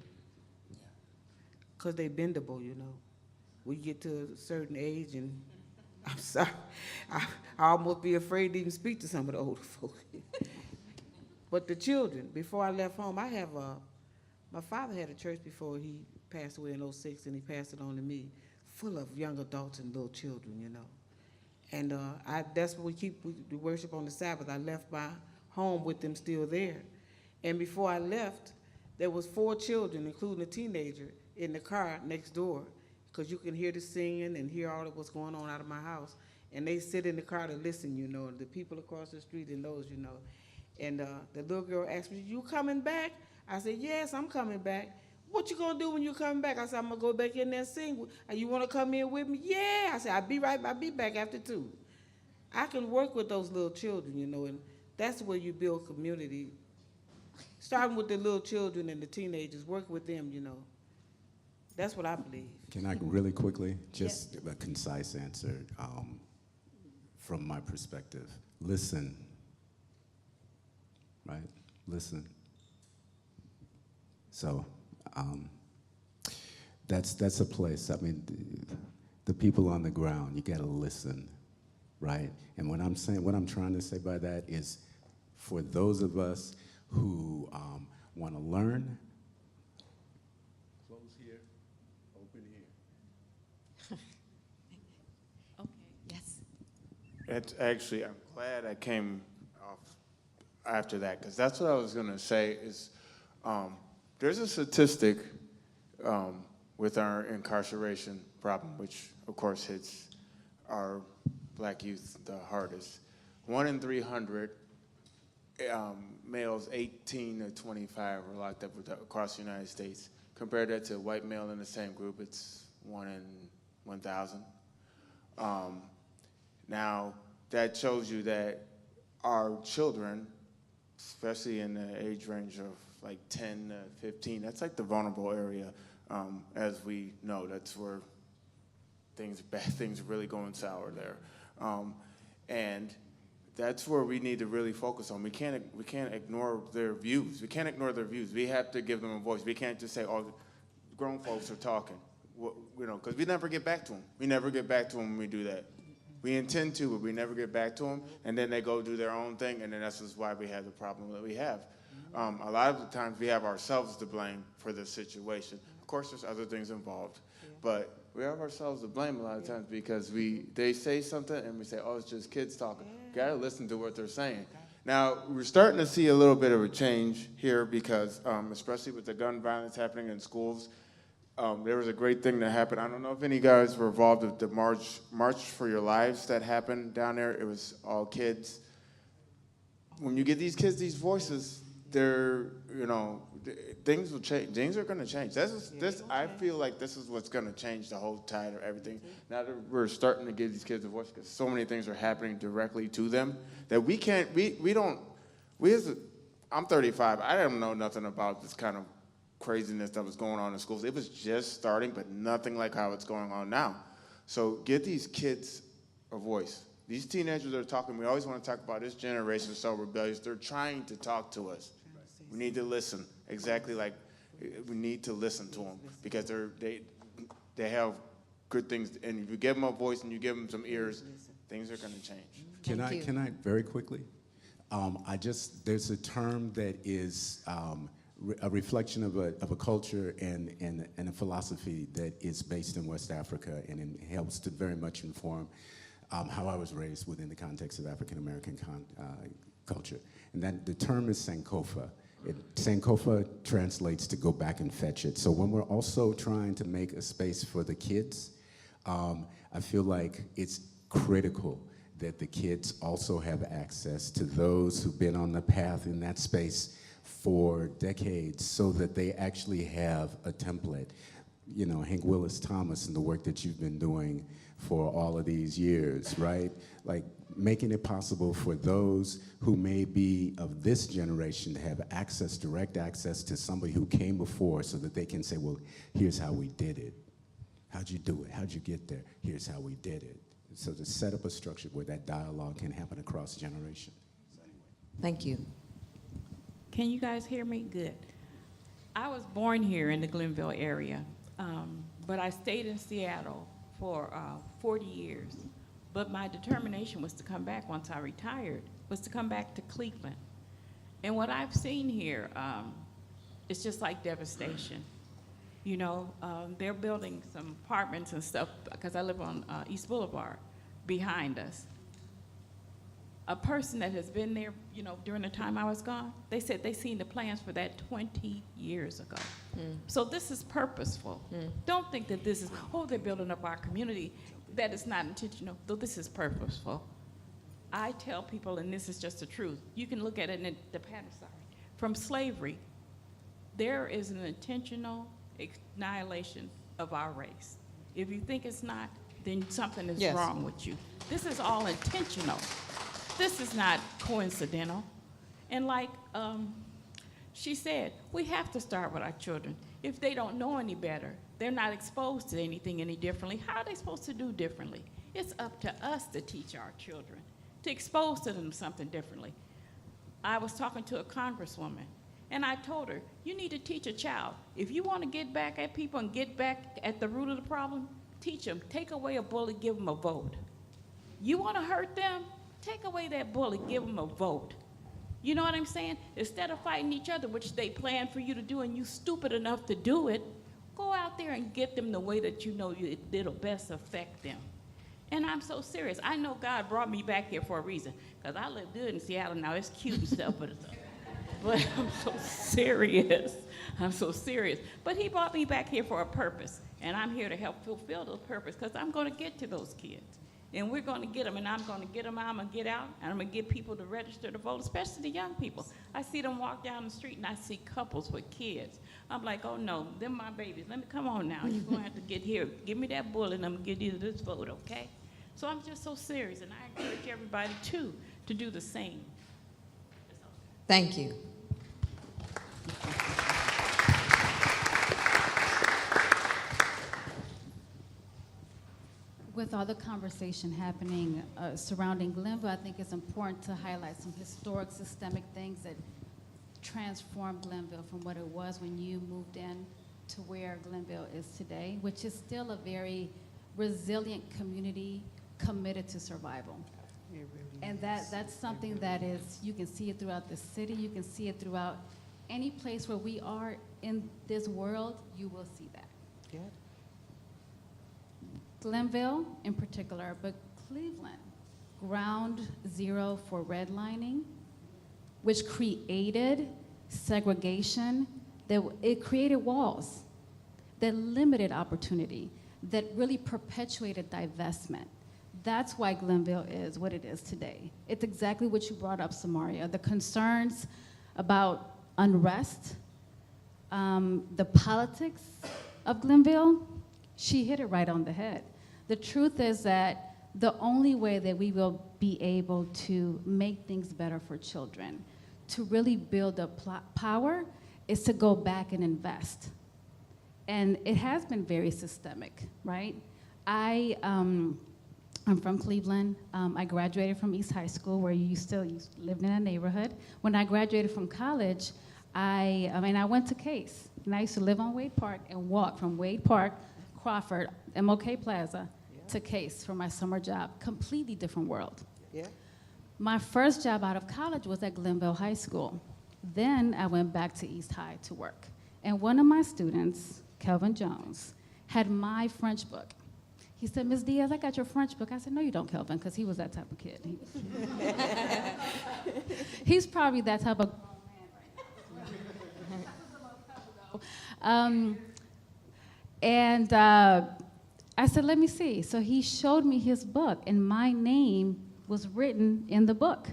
because they bendable, you know. We get to a certain age, and I'm sorry, I almost be afraid to even speak to some of the older folks. But the children, before I left home, my father had a church before he passed away in '06, and he passed it on to me, full of young adults and little children, you know. And that's what we worship on the Sabbath. I left my home with them still there. And before I left, there was 4 children, including a teenager, in the car next door, because you can hear the singing and hear all of what's going on out of my house. And they sit in the car to listen, you know, the people across the street and those, you know. And the little girl asked me, "You coming back?" I said, "Yes, I'm coming back." "What you gonna do when you come back?" I said, "I'm gonna go back in there and sing." "You wanna come in with me?" "Yeah." I said, I'll be back after 2. I can work with those little children, you know, and that's where you build community. Starting with the little children and the teenagers, work with them, you know. That's what I believe. Can I really quickly, just a concise answer from my perspective? Listen, right? Listen. So that's a place. I mean, the people on the ground, you gotta listen. right? And what I'm trying to say by that is, for those of us who want to learn, close here, open here. Okay. Yes. It's actually, I'm glad I came off after that, because that's what I was going to say is there's a statistic with our incarceration problem, which of course hits our black youth the hardest. 1 in 300 males 18 to 25 are locked up across the United States. Compare that to a white male in the same group, it's 1 in 1,000. Now, that shows you that our children, especially in the age range of like 10 to 15, that's like the vulnerable area. As we know, that's where bad things are really going sour there. And that's where we need to really focus on. We can't ignore their views. We can't ignore their views. We have to give them a voice. We can't just say, oh, grown folks are talking, because we never get back to them. We never get back to them when we do that. We intend to, but we never get back to them, and then they go do their own thing, and then that's just why we have the problem that we have. A lot of the times we have ourselves to blame for this situation. Of course, there's other things involved, but we have ourselves to blame a lot of times because they say something and we say, oh, it's just kids talking. Gotta listen to what they're saying. Now, we're starting to see a little bit of a change here because, especially with the gun violence happening in schools, there was a great thing that happened. I don't know if any guys were involved with the March for Your Lives that happened down there. It was all kids. When you get these kids these voices, things will change. Things are going to change. I feel like this is what's going to change the whole tide of everything. Now that we're starting to give these kids a voice, because so many things are happening directly to them that I'm 35. I don't know nothing about this kind of craziness that was going on in schools. It was just starting, but nothing like how it's going on now. So give these kids a voice. These teenagers are talking. We always want to talk about this generation so rebellious. They're trying to talk to us. We need to listen. Exactly like we need to listen to them because they have good things. And if you give them a voice and you give them some ears, things are going to change. Can I very quickly? There's a term that is a reflection of a culture and a philosophy that is based in West Africa, and it helps to very much inform how I was raised within the context of African American culture. And that the term is Sankofa. Sankofa translates to go back and fetch it. So when we're also trying to make a space for the kids, I feel like it's critical that the kids also have access to those who've been on the path in that space for decades so that they actually have a template. You know, Hank Willis Thomas and the work that you've been doing for all of these years, right? Like making it possible for those who may be of this generation to have access, direct access to somebody who came before so that they can say, well, here's how we did it. How'd you do it? How'd you get there? Here's how we did it. So to set up a structure where that dialogue can happen across generations. Thank you. Can you guys hear me? Good. I was born here in the Glenville area, but I stayed in Seattle for 40 years. But my determination was to come back once I retired, was to come back to Cleveland. And what I've seen here, it's just like devastation. You know, they're building some apartments and stuff, because I live on East Boulevard, behind us. A person that has been there, you know, during the time I was gone, they said they seen the plans for that 20 years ago. So this is purposeful. Don't think that this is, oh, they're building up our community. That is not intentional, though this is purposeful. I tell people, and this is just the truth, you can look at it in the pattern, from slavery, there is an intentional annihilation of our race. If you think it's not, then something is wrong with you. This is all intentional. This is not coincidental. And like she said, we have to start with our children. If they don't know any better, they're not exposed to anything any differently, how are they supposed to do differently? It's up to us to teach our children, to expose to them something differently. I was talking to a congresswoman, and I told her, you need to teach a child. If you want to get back at people and get back at the root of the problem, teach them. Take away a bully, give them a vote. You want to hurt them? Take away that bullet, give them a vote. You know what I'm saying? Instead of fighting each other, which they plan for you to do, and you stupid enough to do it, go out there and get them the way that you know it'll best affect them. And I'm so serious. I know God brought me back here for a reason, because I live good in Seattle now. It's cute and stuff, but I'm so serious. I'm so serious. But he brought me back here for a purpose, and I'm here to help fulfill the purpose, because I'm going to get to those kids. And we're going to get them, and I'm going to get them out, I'm going to get out, and I'm going to get people to register to vote, especially the young people. I see them walk down the street, and I see couples with kids. I'm like, oh, no, them my babies. Let me come on now. You're going to have to get here. Give me that bullet, and I'm going to give you this vote, okay? So I'm just so serious, and I encourage everybody, too, to do the same. Thank you. With all the conversation happening surrounding Glenville, I think it's important to highlight some historic systemic things that transformed Glenville from what it was when you moved in to where Glenville is today, which is still a very resilient community committed to survival. And that's something that is, you can see it throughout the city, you can see it throughout any place where we are in this world, you will see that. Yeah. Glenville in particular, but Cleveland, ground zero for redlining, which created segregation, it created walls that limited opportunity, that really perpetuated divestment. That's why Glenville is what it is today. It's exactly what you brought up, Samaria, the concerns about unrest, the politics of Glenville. She hit it right on the head. The truth is that the only way that we will be able to make things better for children, to really build up power, is to go back and invest. And it has been very systemic, right? I'm from Cleveland. I graduated from East High School, where you lived in a neighborhood. When I graduated from college, I went to Case, and I used to live on Wade Park and walk from Wade Park, Crawford, MLK Plaza, to Case for my summer job. Completely different world. Yeah. My first job out of college was at Glenville High School. Then I went back to East High to work. And one of my students, Kelvin Jones, had my French book. He said, Ms. Diaz, I got your French book. I said, no, you don't, Kelvin, because he was that type of kid. He's probably that type of I said, let me see. So he showed me his book, and my name was written in the book.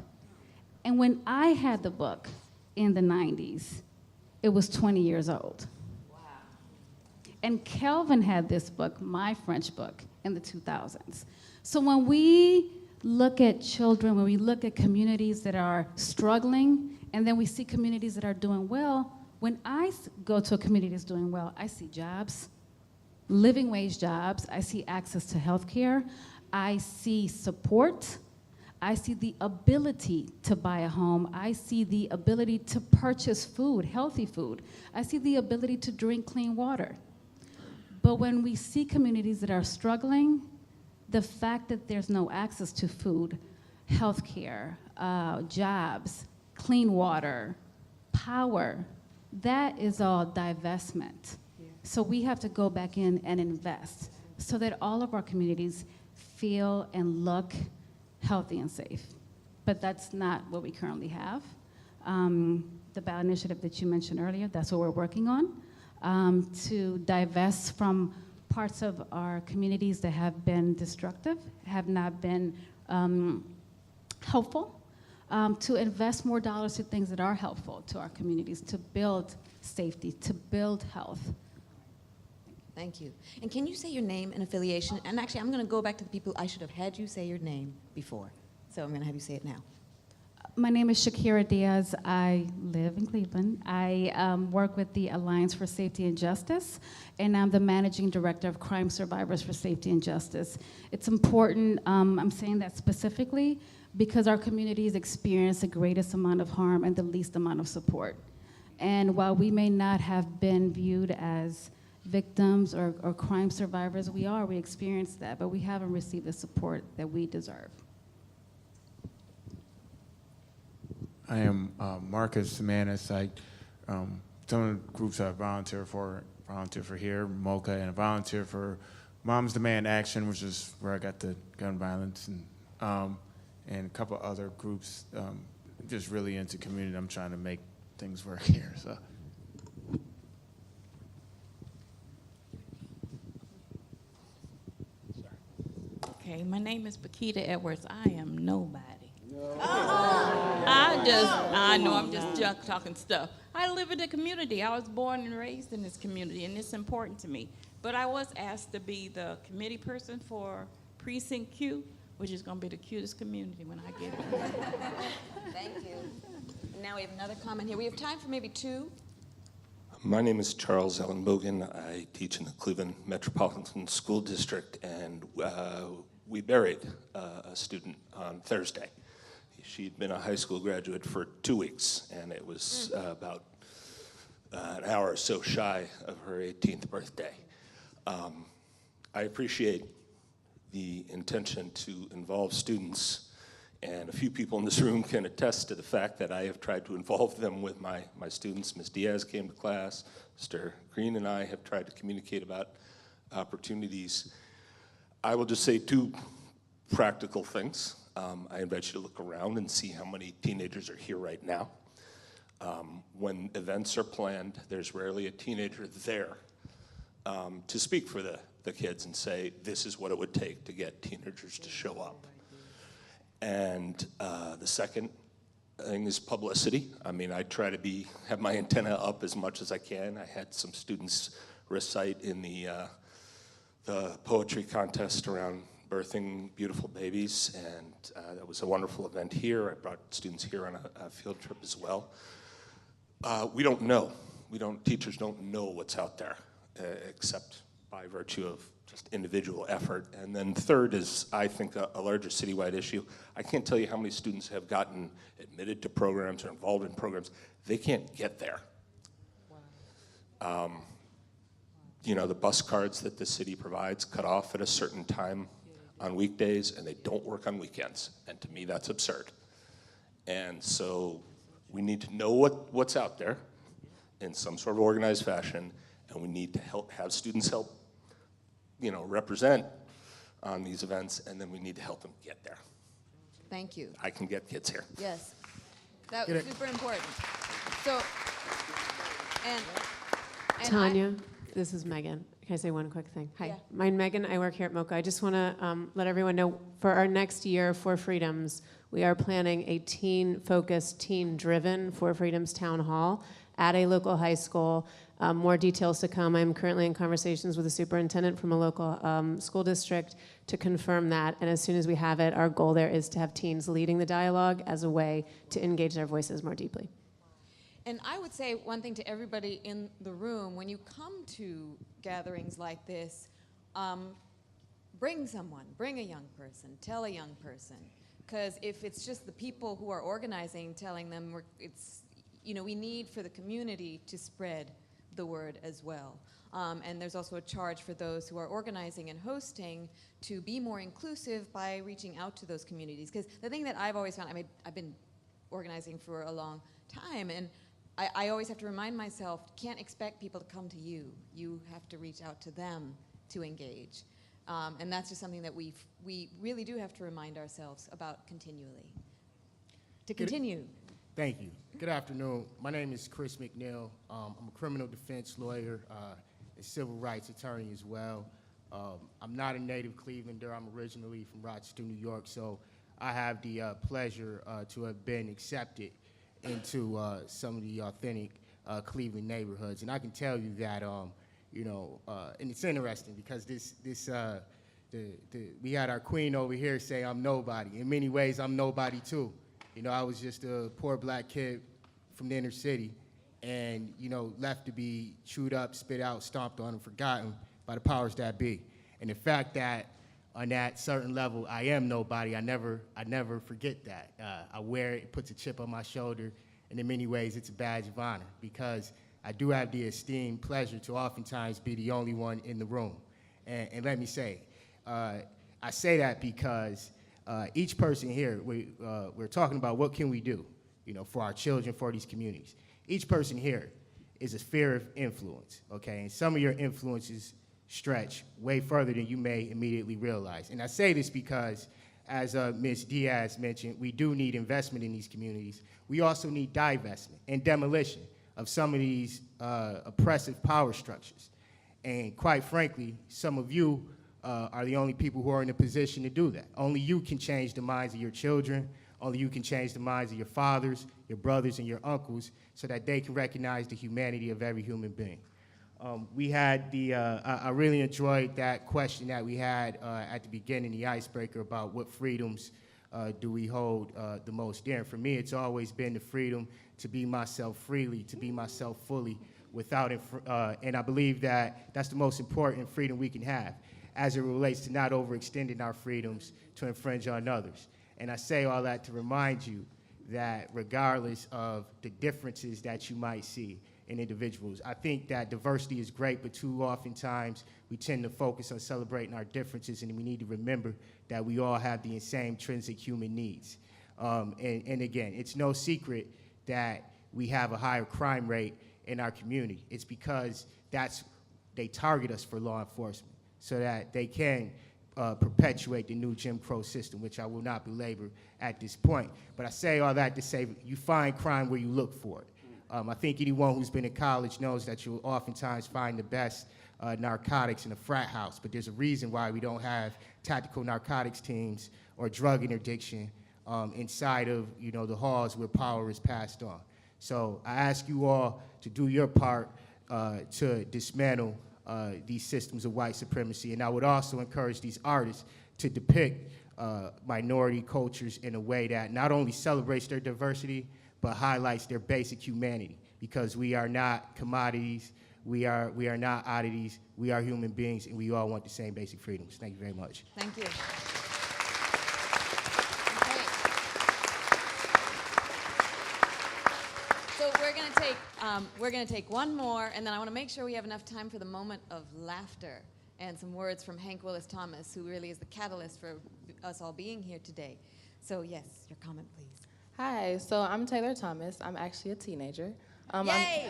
And when I had the book in the 90s, it was 20 years old. Wow. And Kelvin had this book, my French book, in the 2000s. So when we look at children, when we look at communities that are struggling, and then we see communities that are doing well, when I go to a community that's doing well, I see jobs, living wage jobs, I see access to health care, I see support, I see the ability to buy a home, I see the ability to purchase food, healthy food, I see the ability to drink clean water. But when we see communities that are struggling, the fact that there's no access to food, health care, jobs, clean water, power, that is all divestment. So we have to go back in and invest so that all of our communities feel and look healthy and safe. But that's not what we currently have. The ballot initiative that you mentioned earlier, that's what we're working on, to divest from parts of our communities that have been destructive, have not been helpful, to invest more dollars to things that are helpful to our communities, to build safety, to build health. Thank you. And can you say your name and affiliation? And actually, I'm going to go back to the people. I should have had you say your name before. So I'm going to have you say it now. My name is Shakira Diaz. I live in Cleveland. I work with the Alliance for Safety and Justice, and I'm the Managing Director of Crime Survivors for Safety and Justice. It's important, I'm saying that specifically, because our communities experience the greatest amount of harm and the least amount of support. And while we may not have been viewed as victims or crime survivors. We experience that, but we haven't received the support that we deserve. I am Marcus Manis. Some of the groups I volunteer for here, MOCA, and I volunteer for Moms Demand Action, which is where I got the gun violence, and a couple other groups, just really into community. I'm trying to make things work here. So. Okay, my name is Pakita Edwards. I am nobody. No. I know I'm just junk talking stuff. I live in the community. I was born and raised in this community, and it's important to me. But I was asked to be the committee person for Precinct Q, which is going to be the cutest community when I get it. Thank you. And now we have another comment here. We have time for maybe two. My name is Charles Ellenbogen. I teach in the Cleveland Metropolitan School District, and we buried a student on Thursday. She'd been a high school graduate for 2 weeks, and it was about an hour or so shy of her 18th birthday. I appreciate the intention to involve students, and a few people in this room can attest to the fact that I have tried to involve them with my students. Ms. Diaz came to class, Mr. Green and I have tried to communicate about opportunities. I will just say two practical things. I invite you to look around and see how many teenagers are here right now. When events are planned, there's rarely a teenager there to speak for the kids and say, this is what it would take to get teenagers to show up. And the second thing is publicity. I mean, I try to have my antenna up as much as I can. I had some students recite in the poetry contest around birthing beautiful babies, and that was a wonderful event here. I brought students here on a field trip as well. We don't know. Teachers don't know what's out there, except by virtue of just individual effort. And then third is, I think, a larger citywide issue. I can't tell you how many students have gotten admitted to programs or involved in programs. They can't get there. Wow. The bus cards that the city provides cut off at a certain time on weekdays, and they don't work on weekends. And to me, that's absurd. And so we need to know what's out there in some sort of organized fashion, and we need to have students help, represent on these events, and then we need to help them get there. Thank you. I can get kids here. Yes. That was super important. So, and Tanya, this is Megan. Can I say one quick thing? Hi, Yeah. I'm Megan. I work here at MOCA. I just want to let everyone know for our next year, For Freedoms, we are planning a teen-focused, teen-driven For Freedoms Town Hall at a local high school. More details to come. I'm currently in conversations with a superintendent from a local school district to confirm that. And as soon as we have it, our goal there is to have teens leading the dialogue as a way to engage their voices more deeply. And I would say one thing to everybody in the room: when you come to gatherings like this, bring someone, bring a young person, tell a young person. Because if it's just the people who are organizing telling them, we need for the community to spread the word as well. And there's also a charge for those who are organizing and hosting to be more inclusive by reaching out to those communities. Because the thing that I've always found, I've been organizing for a long time, and I always have to remind myself, can't expect people to come to you. You have to reach out to them to engage. And that's just something that we really do have to remind ourselves about continually. To continue. Thank you. Good afternoon. My name is Chris McNeil. I'm a criminal defense lawyer, a civil rights attorney as well. I'm not a native Clevelander. I'm originally from Rochester, New York, so I have the pleasure to have been accepted into some of the authentic Cleveland neighborhoods. And I can tell you that, and it's interesting because we had our queen over here say, I'm nobody. In many ways, I'm nobody too. I was just a poor black kid from the inner city and, left to be chewed up, spit out, stomped on, and forgotten by the powers that be. And the fact that on that certain level, I am nobody, I never forget that. I wear it, it puts a chip on my shoulder, and in many ways, it's a badge of honor because I do have the esteemed pleasure to oftentimes be the only one in the room. And let me say, I say that because each person here, we're talking about what can we do, for our children, for these communities. Each person here is a sphere of influence, okay? And some of your influences stretch way further than you may immediately realize. And I say this because, as Ms. Diaz mentioned, we do need investment in these communities. We also need divestment and demolition of some of these oppressive power structures. And quite frankly, some of you are the only people who are in a position to do that. Only you can change the minds of your children. Only you can change the minds of your fathers, your brothers, and your uncles so that they can recognize the humanity of every human being. We had I really enjoyed that question that we had at the beginning, the icebreaker, about what freedoms do we hold the most dear. And for me, it's always been the freedom to be myself freely, to be myself fully, without, and I believe that that's the most important freedom we can have as it relates to not overextending our freedoms to infringe on others. And I say all that to remind you that regardless of the differences that you might see in individuals, I think that diversity is great, but too oftentimes we tend to focus on celebrating our differences, and we need to remember that we all have the same intrinsic human needs. And again, it's no secret that we have a higher crime rate in our community. It's because they target us for law enforcement so that they can perpetuate the new Jim Crow system, which I will not belabor at this point. But I say all that to say you find crime where you look for it. I think anyone who's been in college knows that you'll oftentimes find the best narcotics in a frat house, but there's a reason why we don't have tactical narcotics teams or drug interdiction inside of the halls where power is passed on. So I ask you all to do your part to dismantle these systems of white supremacy, and I would also encourage these artists to depict minority cultures in a way that not only celebrates their diversity, but highlights their basic humanity, because we are not commodities, we are not oddities, we are human beings, and we all want the same basic freedoms. Thank you very much. Thank you. So we're gonna take one more, and then I want to make sure we have enough time for the moment of laughter and some words from Hank Willis Thomas, who really is the catalyst for us all being here today. So yes, your comment, please. Hi, so I'm Taylor Thomas. I'm actually a teenager. Yay!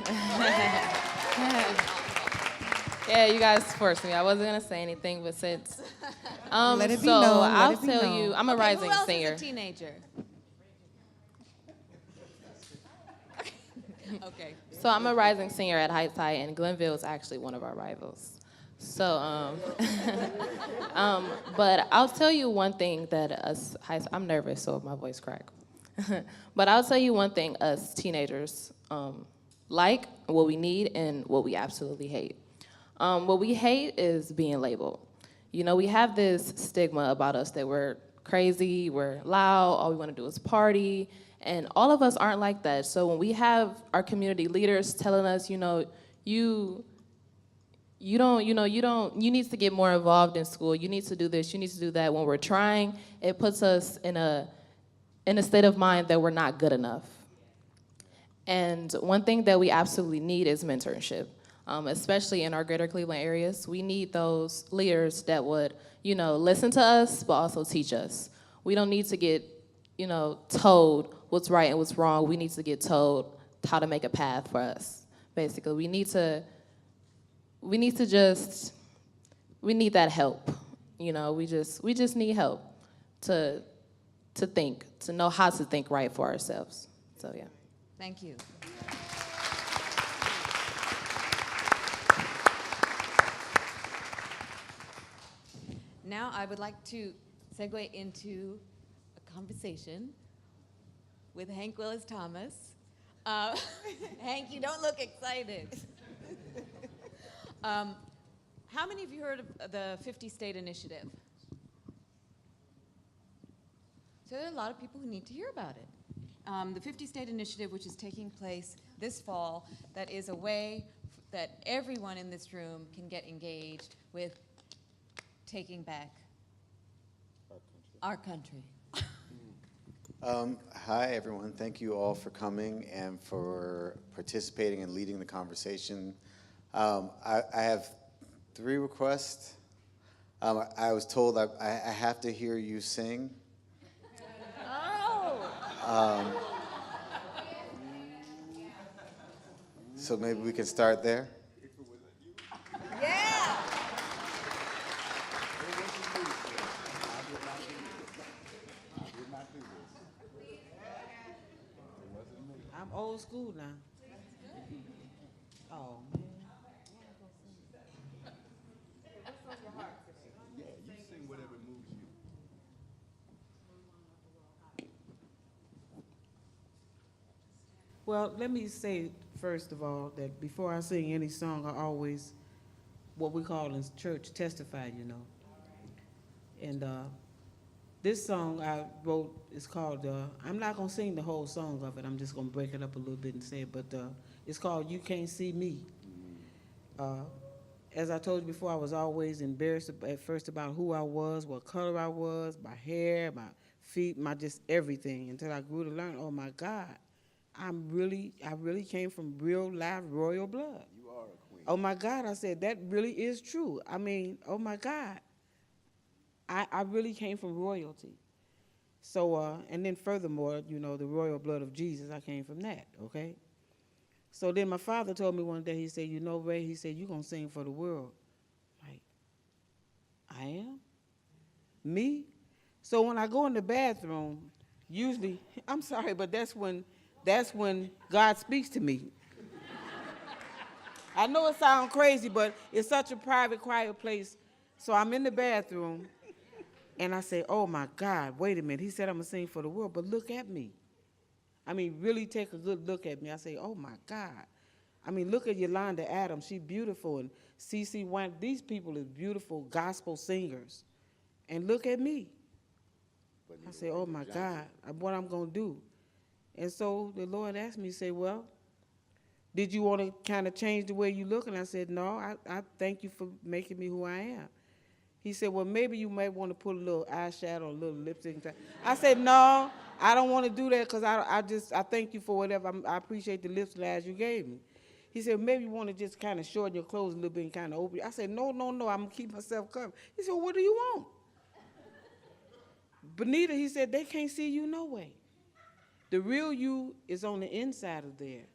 Yeah, you guys forced me. I wasn't gonna say anything, but since Let it be so known, I'll let it be tell known. you, I'm a rising who else singer. is a teenager? Okay. So I'm a rising singer at Heights High, and Glenville is actually one of our rivals. So, but I'll tell you one thing that us I'm nervous, so my voice crack. But I'll tell you one thing us teenagers like, what we need, and what we absolutely hate. What we hate is being labeled. We have this stigma about us that we're crazy, we're loud, all we want to do is party, and all of us aren't like that. So when we have our community leaders telling us, you need to get more involved in school, you need to do this, you need to do that, when we're trying, it puts us in a state of mind that we're not good enough. And one thing that we absolutely need is mentorship, especially in our greater Cleveland areas. We need those leaders that would, listen to us, but also teach us. We don't need to get, told what's right and what's wrong. We need to get told how to make a path for us, basically. We need that help. We just need help to think, to know how to think right for ourselves. So yeah. Thank you. Now I would like to segue into a conversation with Hank Willis Thomas. Hank, you don't look excited. How many of you heard of the 50-state initiative? So there are a lot of people who need to hear about it. The 50-state initiative, which is taking place this fall, that is a way that everyone in this room can get engaged with taking back our country. Hi, everyone. Thank you all for coming and for participating and leading the conversation. I have 3 requests. I was told I have to hear you sing. Um, so maybe we can start there. I'm old school now. Oh, man. Yeah, you sing whatever moves you. Well, let me say, first of all, that before I sing any song, I always, what we call in church, testify, you know. And this song I wrote is called, I'm not going to sing the whole song of it. I'm just going to break it up a little bit and say it. But it's called You Can't See Me. As I told you before, I was always embarrassed at first about who I was, what color I was, my hair, my feet, my just everything, until I grew to learn, oh my God, I really came from real live royal blood. You are a queen. Oh my God, I said, that really is true. I mean, oh my God, I really came from royalty. So, and then furthermore, you know, the royal blood of Jesus, I came from that, okay? So then my father told me one day, he said, you know, Ray, he said, you're going to sing for the world. Like, I am? Me? So when I go in the bathroom, usually, I'm sorry, but that's when God speaks to me. I know it sounds crazy, but it's such a private, quiet place. So I'm in the bathroom, and I say, oh my God, wait a minute. He said I'm going to sing for the world, but look at me. I mean, really take a good look at me. I say, oh my God. I mean, look at Yolanda Adams. She's beautiful. And CeCe Wine, these people are beautiful gospel singers. And look at me. I say, oh my God, what I'm going to do. And so the Lord asked me, say, well, did you want to kind of change the way you look? And I said, no, I thank you for making me who I am. He said, well, maybe you might want to put a little eyeshadow, a little lipstick. I said, no, I don't want to do that because I thank you for whatever. I appreciate the lip glass you gave me. He said, maybe you want to just kind of shorten your clothes a little bit and kind of open. I said, no, I'm going to keep myself covered. He said, well, what do you want? Benita, he said, they can't see you no way. The real you is on the inside of there.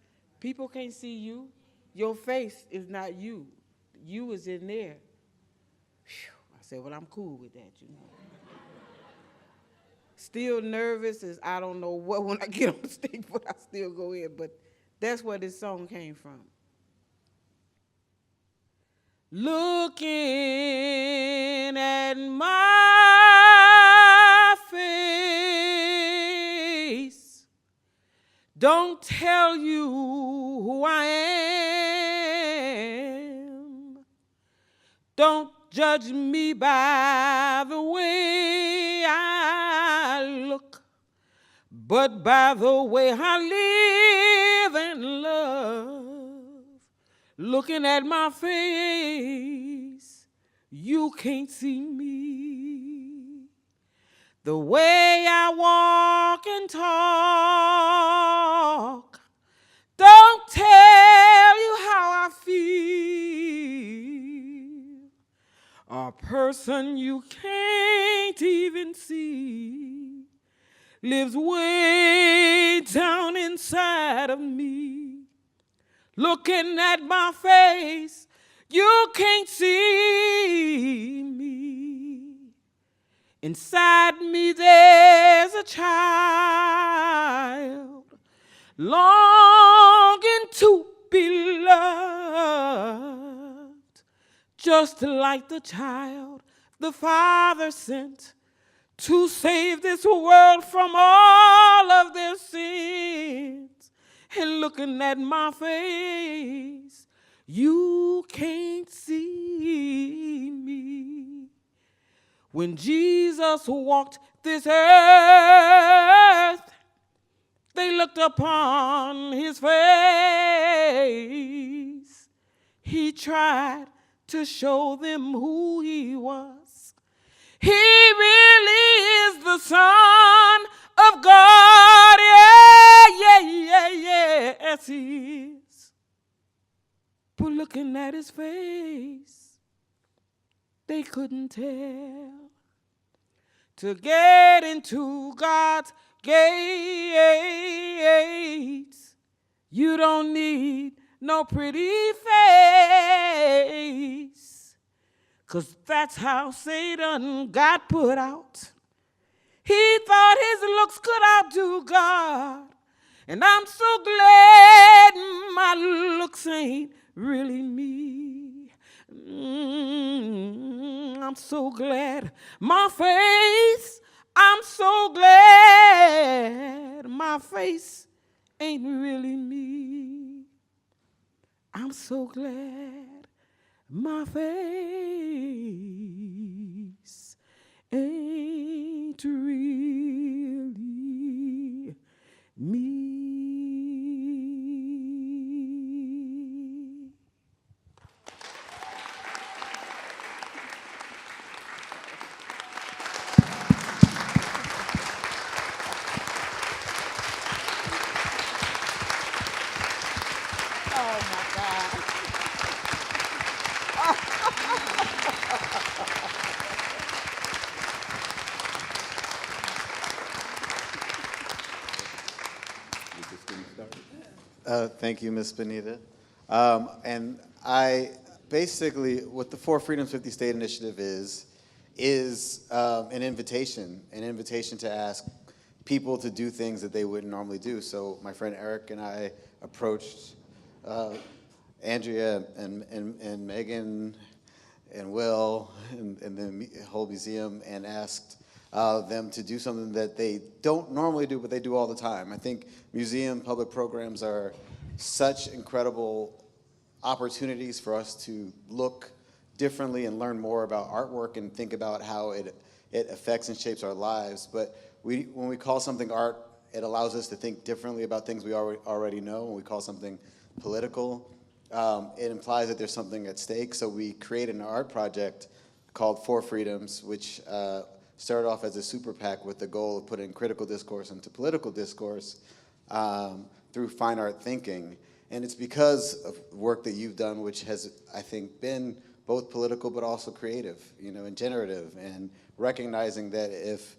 People can't see you. Your face is not you. You is in there. Whew. I said, well, I'm cool with that, you know. Still nervous as I don't know what when I get on stage, but I still go in. But that's where this song came from. Looking at my face don't tell you who I am. Don't judge me by the way I look, but by the way I live and love. Looking at my face, you can't see me. The way I walk and talk don't tell you how I feel. A person you can't even see lives way down inside of me. Looking at my face, you can't see me. Inside me there's a child longing to be loved, just like the child the Father sent to save this world from all of their sins. And looking at my face, you can't see me. When Jesus walked this earth, they looked upon his face. He tried to show them who he was. He really is the Son of God. is. But looking at his face, they couldn't tell. To get into God's gates, you don't need no pretty face, 'cause that's how Satan got put out. He thought his looks could outdo God, and I'm so glad my looks ain't really me. I'm so glad my face, I'm so glad my face ain't really me. I'm so glad my face ain't really me. Oh my God. Thank you, Ms. Benita. And I basically, what the Four Freedoms 50 State Initiative is an invitation to ask people to do things that they wouldn't normally do. So my friend Eric and I approached Andrea and Megan and Will and the whole museum and asked them to do something that they don't normally do, but they do all the time. I think museum public programs are such incredible opportunities for us to look differently and learn more about artwork and think about how it affects and shapes our lives. But when we call something art, it allows us to think differently about things we already know. When we call something political, it implies that there's something at stake. So we created an art project called Four Freedoms, which started off as a super PAC with the goal of putting critical discourse into political discourse through fine art thinking. And it's because of work that you've done, which has, I think, been both political but also creative, and generative, and recognizing that if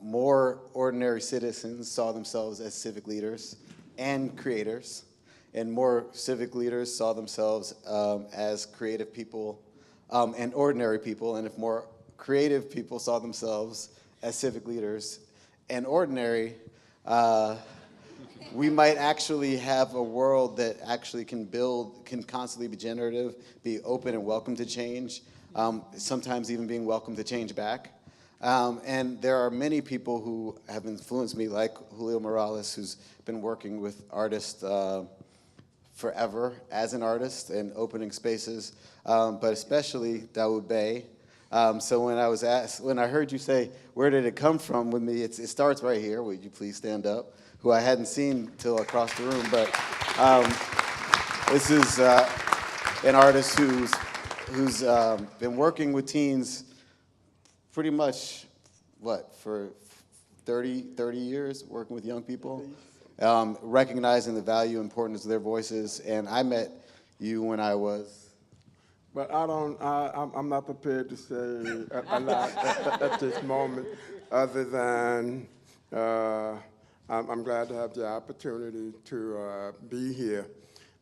more ordinary citizens saw themselves as civic leaders and creators, and more civic leaders saw themselves as creative people and ordinary people, and if more creative people saw themselves as civic leaders and ordinary, we might actually have a world that actually can constantly be generative, be open and welcome to change, sometimes even being welcome to change back. And there are many people who have influenced me, like Julio Morales, who's been working with artists forever as an artist and opening spaces, but especially Dawood Bey. So when I heard you say, where did it come from with me, it starts right here. Would you please stand up? Who I hadn't seen till across the room, but this is an artist who's been working with teens pretty much, for 30 years, working with young people, recognizing the value and importance of their voices. And I met you when I was... But I'm not prepared to say a lot at this moment, other than I'm glad to have the opportunity to be here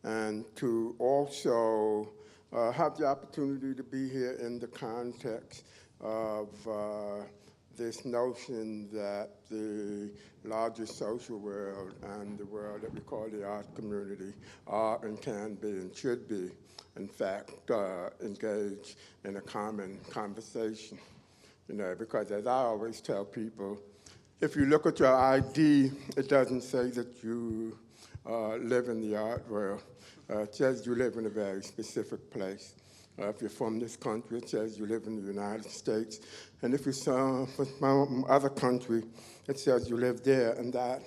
and to also have the opportunity to be here in the context of this notion that the larger social world and the world that we call the art community are and can be and should be, in fact, engaged in a common conversation. Because as I always tell people, if you look at your ID, it doesn't say that you live in the art world. It says you live in a very specific place. If you're from this country, it says you live in the United States. And if you're from some other country, it says you live there. And that,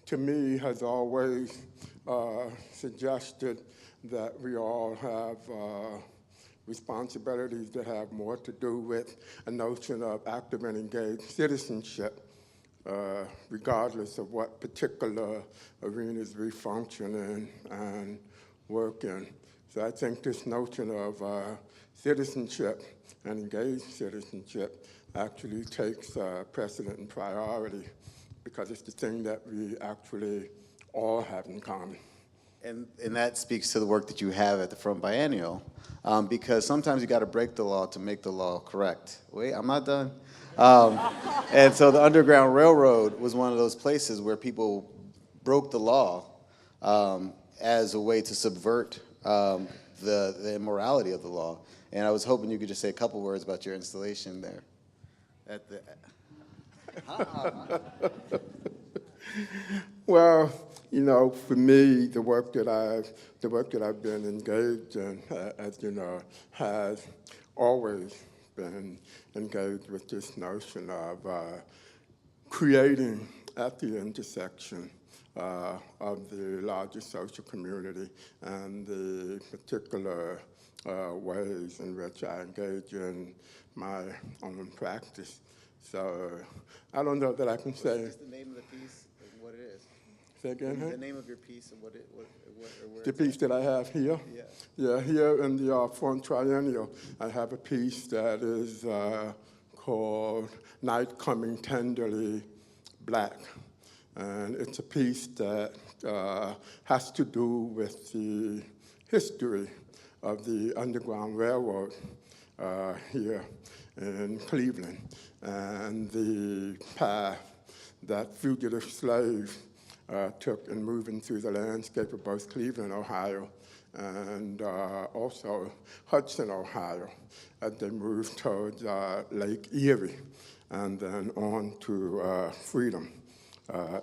to me, has always suggested that we all have responsibilities that have more to do with a notion of active and engaged citizenship regardless of what particular arenas we function in and work in. So I think this notion of citizenship and engaged citizenship actually takes precedent and priority because it's the thing that we actually all have in common. And that speaks to the work that you have at the Front Biennial, because sometimes you got to break the law to make the law correct. Wait, I'm not done. And so the Underground Railroad was one of those places where people broke the law as a way to subvert the immorality of the law. And I was hoping you could just say a couple words about your installation there. At the Well, you know, for me, the work that I've been engaged in, as you know, has always been engaged with this notion of creating at the intersection of the larger social community and the particular ways in which I engage in my own practice. So I don't know that I can say. What's the name of the piece and what it is? Say again, The name of your piece and what the piece that I have here? Yeah. Yeah, here in the Front Triennial, I have a piece that is called Night Coming Tenderly Black. And it's a piece that has to do with the history of the Underground Railroad here in Cleveland and the path that fugitive slaves took in moving through the landscape of both Cleveland, Ohio, and also Hudson, Ohio, as they moved towards Lake Erie and then on to freedom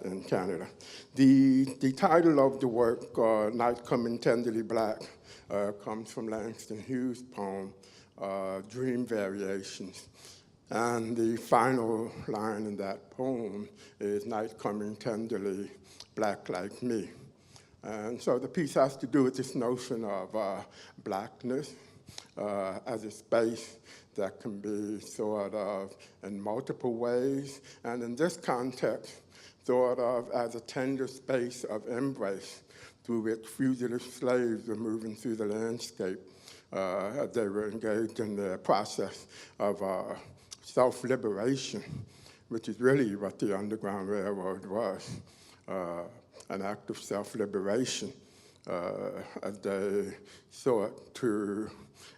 in Canada. The title of the work, Night Coming Tenderly Black, comes from Langston Hughes' poem, Dream Variations. And the final line in that poem is night coming tenderly black like me. And so the piece has to do with this notion of blackness as a space that can be thought of in multiple ways. And in this context, thought of as a tender space of embrace through which fugitive slaves were moving through the landscape as they were engaged in the process of self-liberation, which is really what the Underground Railroad was, an act of self-liberation as they sought to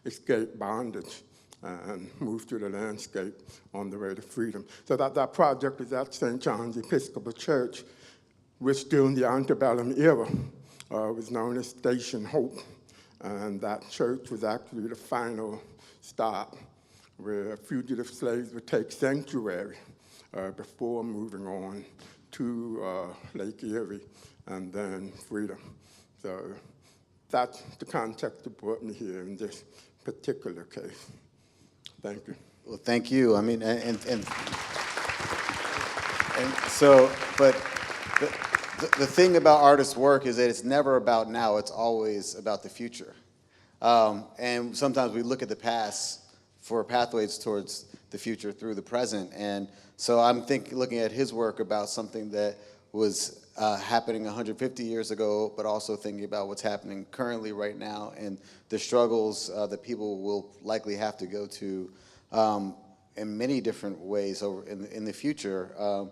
escape bondage and move through the landscape on the way to freedom. So that project is at St. John's Episcopal Church, which during the antebellum era was known as Station Hope. And that church was actually the final stop where fugitive slaves would take sanctuary before moving on to Lake Erie and then freedom. So that's the context that brought me here in this particular case. Thank you. Well, thank you. I mean, and so, but the thing about artists' work is that it's never about now, it's always about the future. And sometimes we look at the past for pathways towards the future through the present. And so I'm looking at his work about something that was happening 150 years ago, but also thinking about what's happening currently right now and the struggles that people will likely have to go to in many different ways over in the future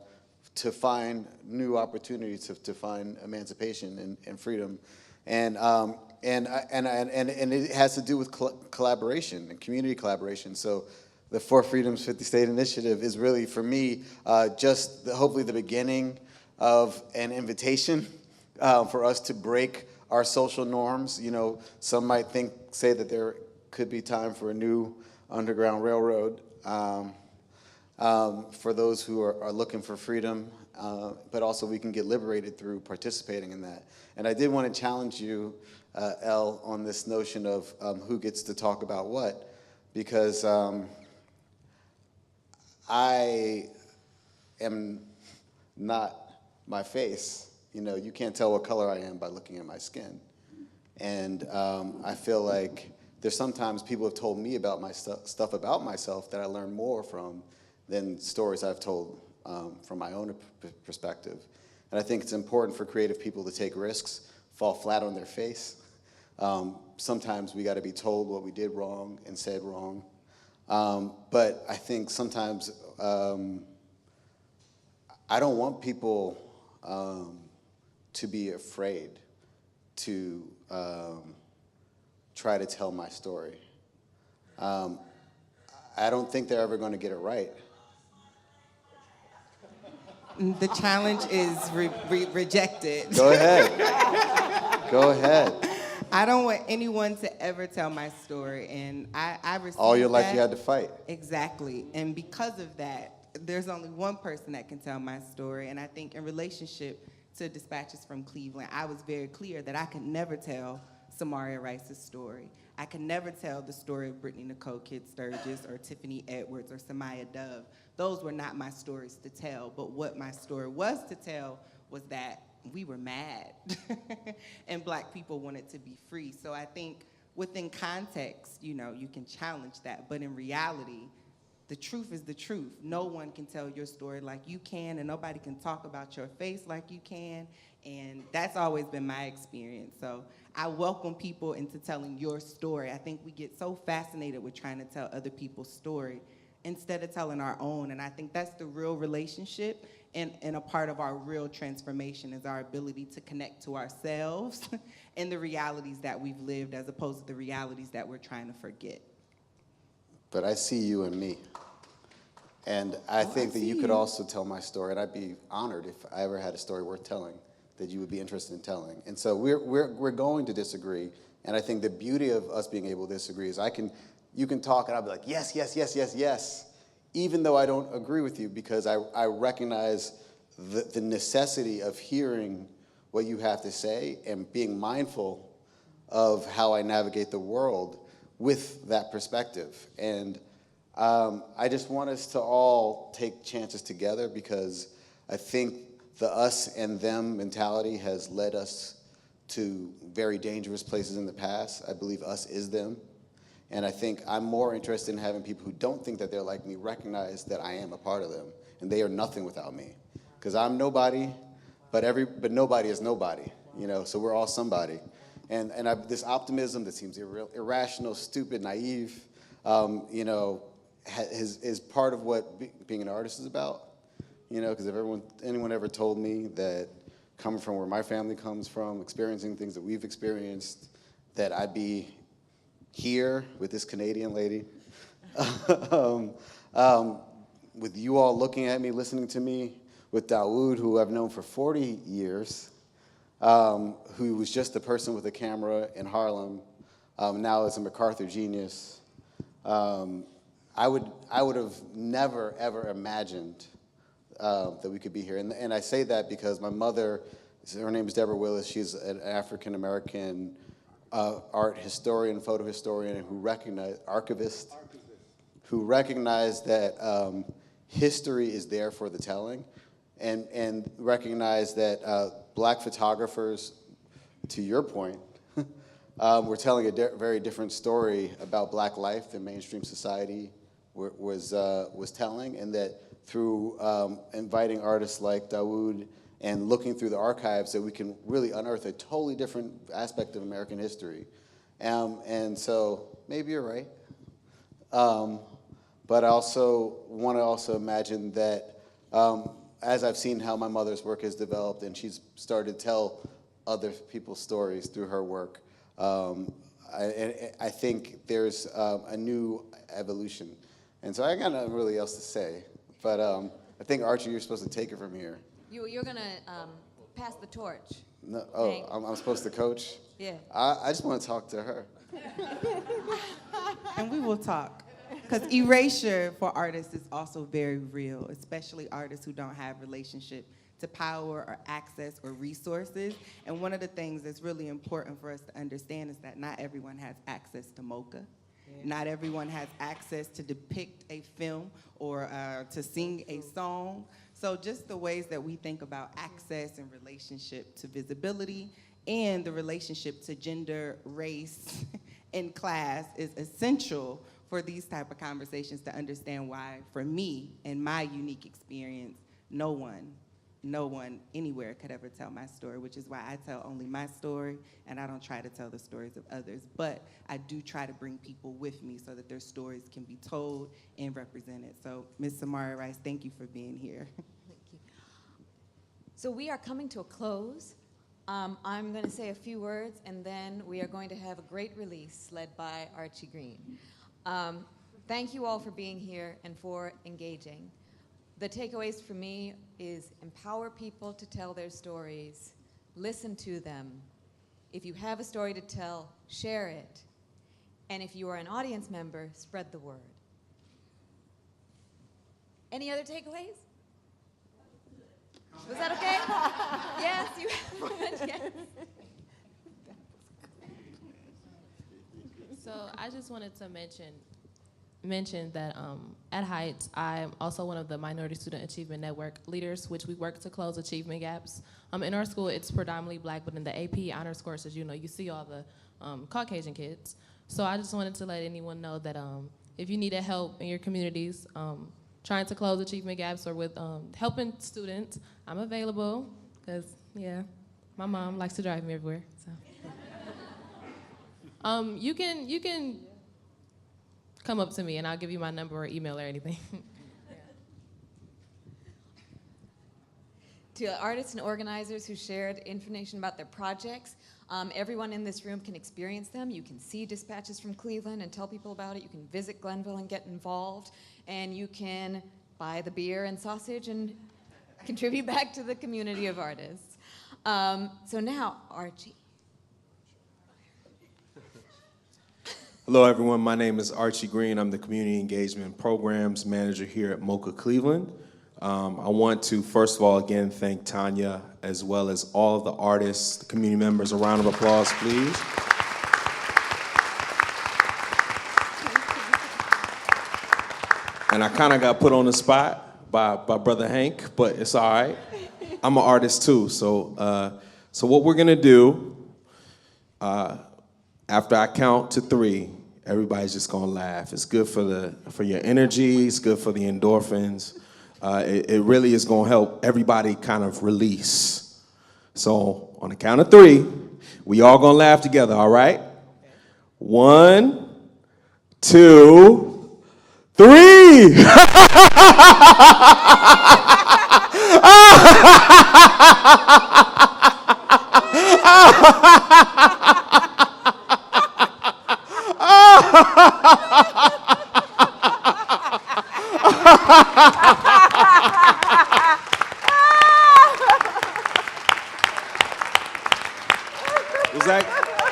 to find new opportunities to find emancipation and freedom. And it has to do with collaboration and community collaboration. So the For Freedom's 50 State Initiative is really, for me, just hopefully the beginning of an invitation for us to break our social norms. You know, some might say that there could be time for a new Underground Railroad for those who are looking for freedom, but also we can get liberated through participating in that. And I did want to challenge you, Elle, on this notion of who gets to talk about what, because I am not my face. You know, you can't tell what color I am by looking at my skin. And I feel like there's sometimes people have told me about my stuff about myself that I learn more from than stories I've told from my own perspective. And I think it's important for creative people to take risks, fall flat on their face. Sometimes we got to be told what we did wrong and said wrong. But I think sometimes I don't want people to be afraid to try to tell my story. I don't think they're ever going to get it right. The challenge is rejected. Go ahead. Go ahead. I don't want anyone to ever tell my story, and I received All your life that. you had to fight. Exactly, and because of that, there's only one person that can tell my story, and I think in relationship to Dispatches from Cleveland, I was very clear that I could never tell Samaria Rice's story. I could never tell the story of Brittany Nicole Kidd Sturgis or Tiffany Edwards or Samaya Dove. Those were not my stories to tell, but what my story was to tell was that we were mad and Black people wanted to be free. So I think within context, you know, you can challenge that, but in reality, the truth is the truth. No one can tell your story like you can, and nobody can talk about your face like you can, and that's always been my experience. So I welcome people into telling your story. I think we get so fascinated with trying to tell other people's story instead of telling our own, and I think that's the real relationship and a part of our real transformation is our ability to connect to ourselves and the realities that we've lived as opposed to the realities that we're trying to forget. But I see you and me. And I think that you could also tell my story, and I'd be honored if I ever had a story worth telling that you would be interested in telling. And so we're going to disagree, and I think the beauty of us being able to disagree is you can talk, and I'll be like, yes, yes, yes, yes, yes, even though I don't agree with you, because I recognize the necessity of hearing what you have to say and being mindful of how I navigate the world with that perspective. And I just want us to all take chances together, because I think the us and them mentality has led us to very dangerous places in the past. I believe us is them. And I think I'm more interested in having people who don't think that they're like me recognize that I am a part of them, and they are nothing without me. Because I'm nobody, but nobody is nobody, you know, so we're all somebody. And this optimism that seems irrational, stupid, naive, you know, is part of what being an artist is about. You know, because if anyone ever told me that coming from where my family comes from, experiencing things that we've experienced, that I'd be here with this Canadian lady, with you all looking at me, listening to me, with Dawood, who I've known for 40 years, who was just the person with a camera in Harlem, now is a MacArthur genius. I would have never, ever imagined that we could be here. And I say that because my mother, her name is Deborah Willis, she's an African-American art historian, photo historian, archivist, who recognized that history is there for the telling, and recognized that Black photographers, to your point, were telling a very different story about Black life than mainstream society was telling, and that through inviting artists like Dawood and looking through the archives, that we can really unearth a totally different aspect of American history. And so maybe you're right. But I also want to imagine that as I've seen how my mother's work has developed, and she's started to tell other people's stories through her work, I think there's a new evolution. And so I got nothing really else to say. But I think, Archie, you're supposed to take it from here. You're going to pass the torch. No, I'm supposed to coach? Yeah. I just want to talk to her. And we will talk. Because erasure for artists is also very real, especially artists who don't have relationship to power or access or resources. And one of the things that's really important for us to understand is that not everyone has access to MoCA. Not everyone has access to depict a film or to sing a song. So just the ways that we think about access and relationship to visibility and the relationship to gender, race, and class is essential for these type of conversations to understand why, for me and my unique experience, no one anywhere could ever tell my story, which is why I tell only my story, and I don't try to tell the stories of others. But I do try to bring people with me so that their stories can be told and represented. So, Ms. Samara Rice, thank you for being here. Thank you. So we are coming to a close. I'm going to say a few words, and then we are going to have a great release led by Archie Green. Thank you all for being here and for engaging. The takeaways for me is empower people to tell their stories, listen to them. If you have a story to tell, share it. And if you are an audience member, spread the word. Any other takeaways? Was that okay? Yes, you have one, yes. So I just wanted to mention that at Heights, I'm also one of the Minority Student Achievement Network leaders, which we work to close achievement gaps. In our school, it's predominantly Black, but in the AP honors courses, you see all the Caucasian kids. So I just wanted to let anyone know that if you need help in your communities, trying to close achievement gaps or with helping students, I'm available, because, yeah, my mom likes to drive me everywhere, so. You can come up to me and I'll give you my number or email or anything. To artists and organizers who shared information about their projects, everyone in this room can experience them. You can see dispatches from Cleveland and tell people about it. You can visit Glenville and get involved. And you can buy the beer and sausage and contribute back to the community of artists. So now, Archie. Hello, everyone. My name is Archie Green. I'm the Community Engagement Programs Manager here at MoCA Cleveland. I want to, first of all, again, thank Tanya, as well as all of the artists, the community members. A round of applause, please. And I kind of got put on the spot by Brother Hank, but it's all right. I'm an artist too, so what we're gonna do, after I count to 3, everybody's just gonna laugh. It's good for your energy, it's good for the endorphins. It really is gonna help everybody kind of release. So on the count of 3, we all gonna laugh together, all right? 1, 2, 3!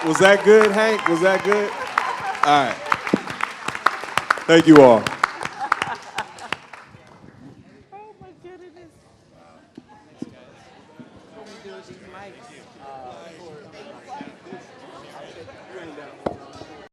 Was that good, Hank? Was that good? All right. Thank you all.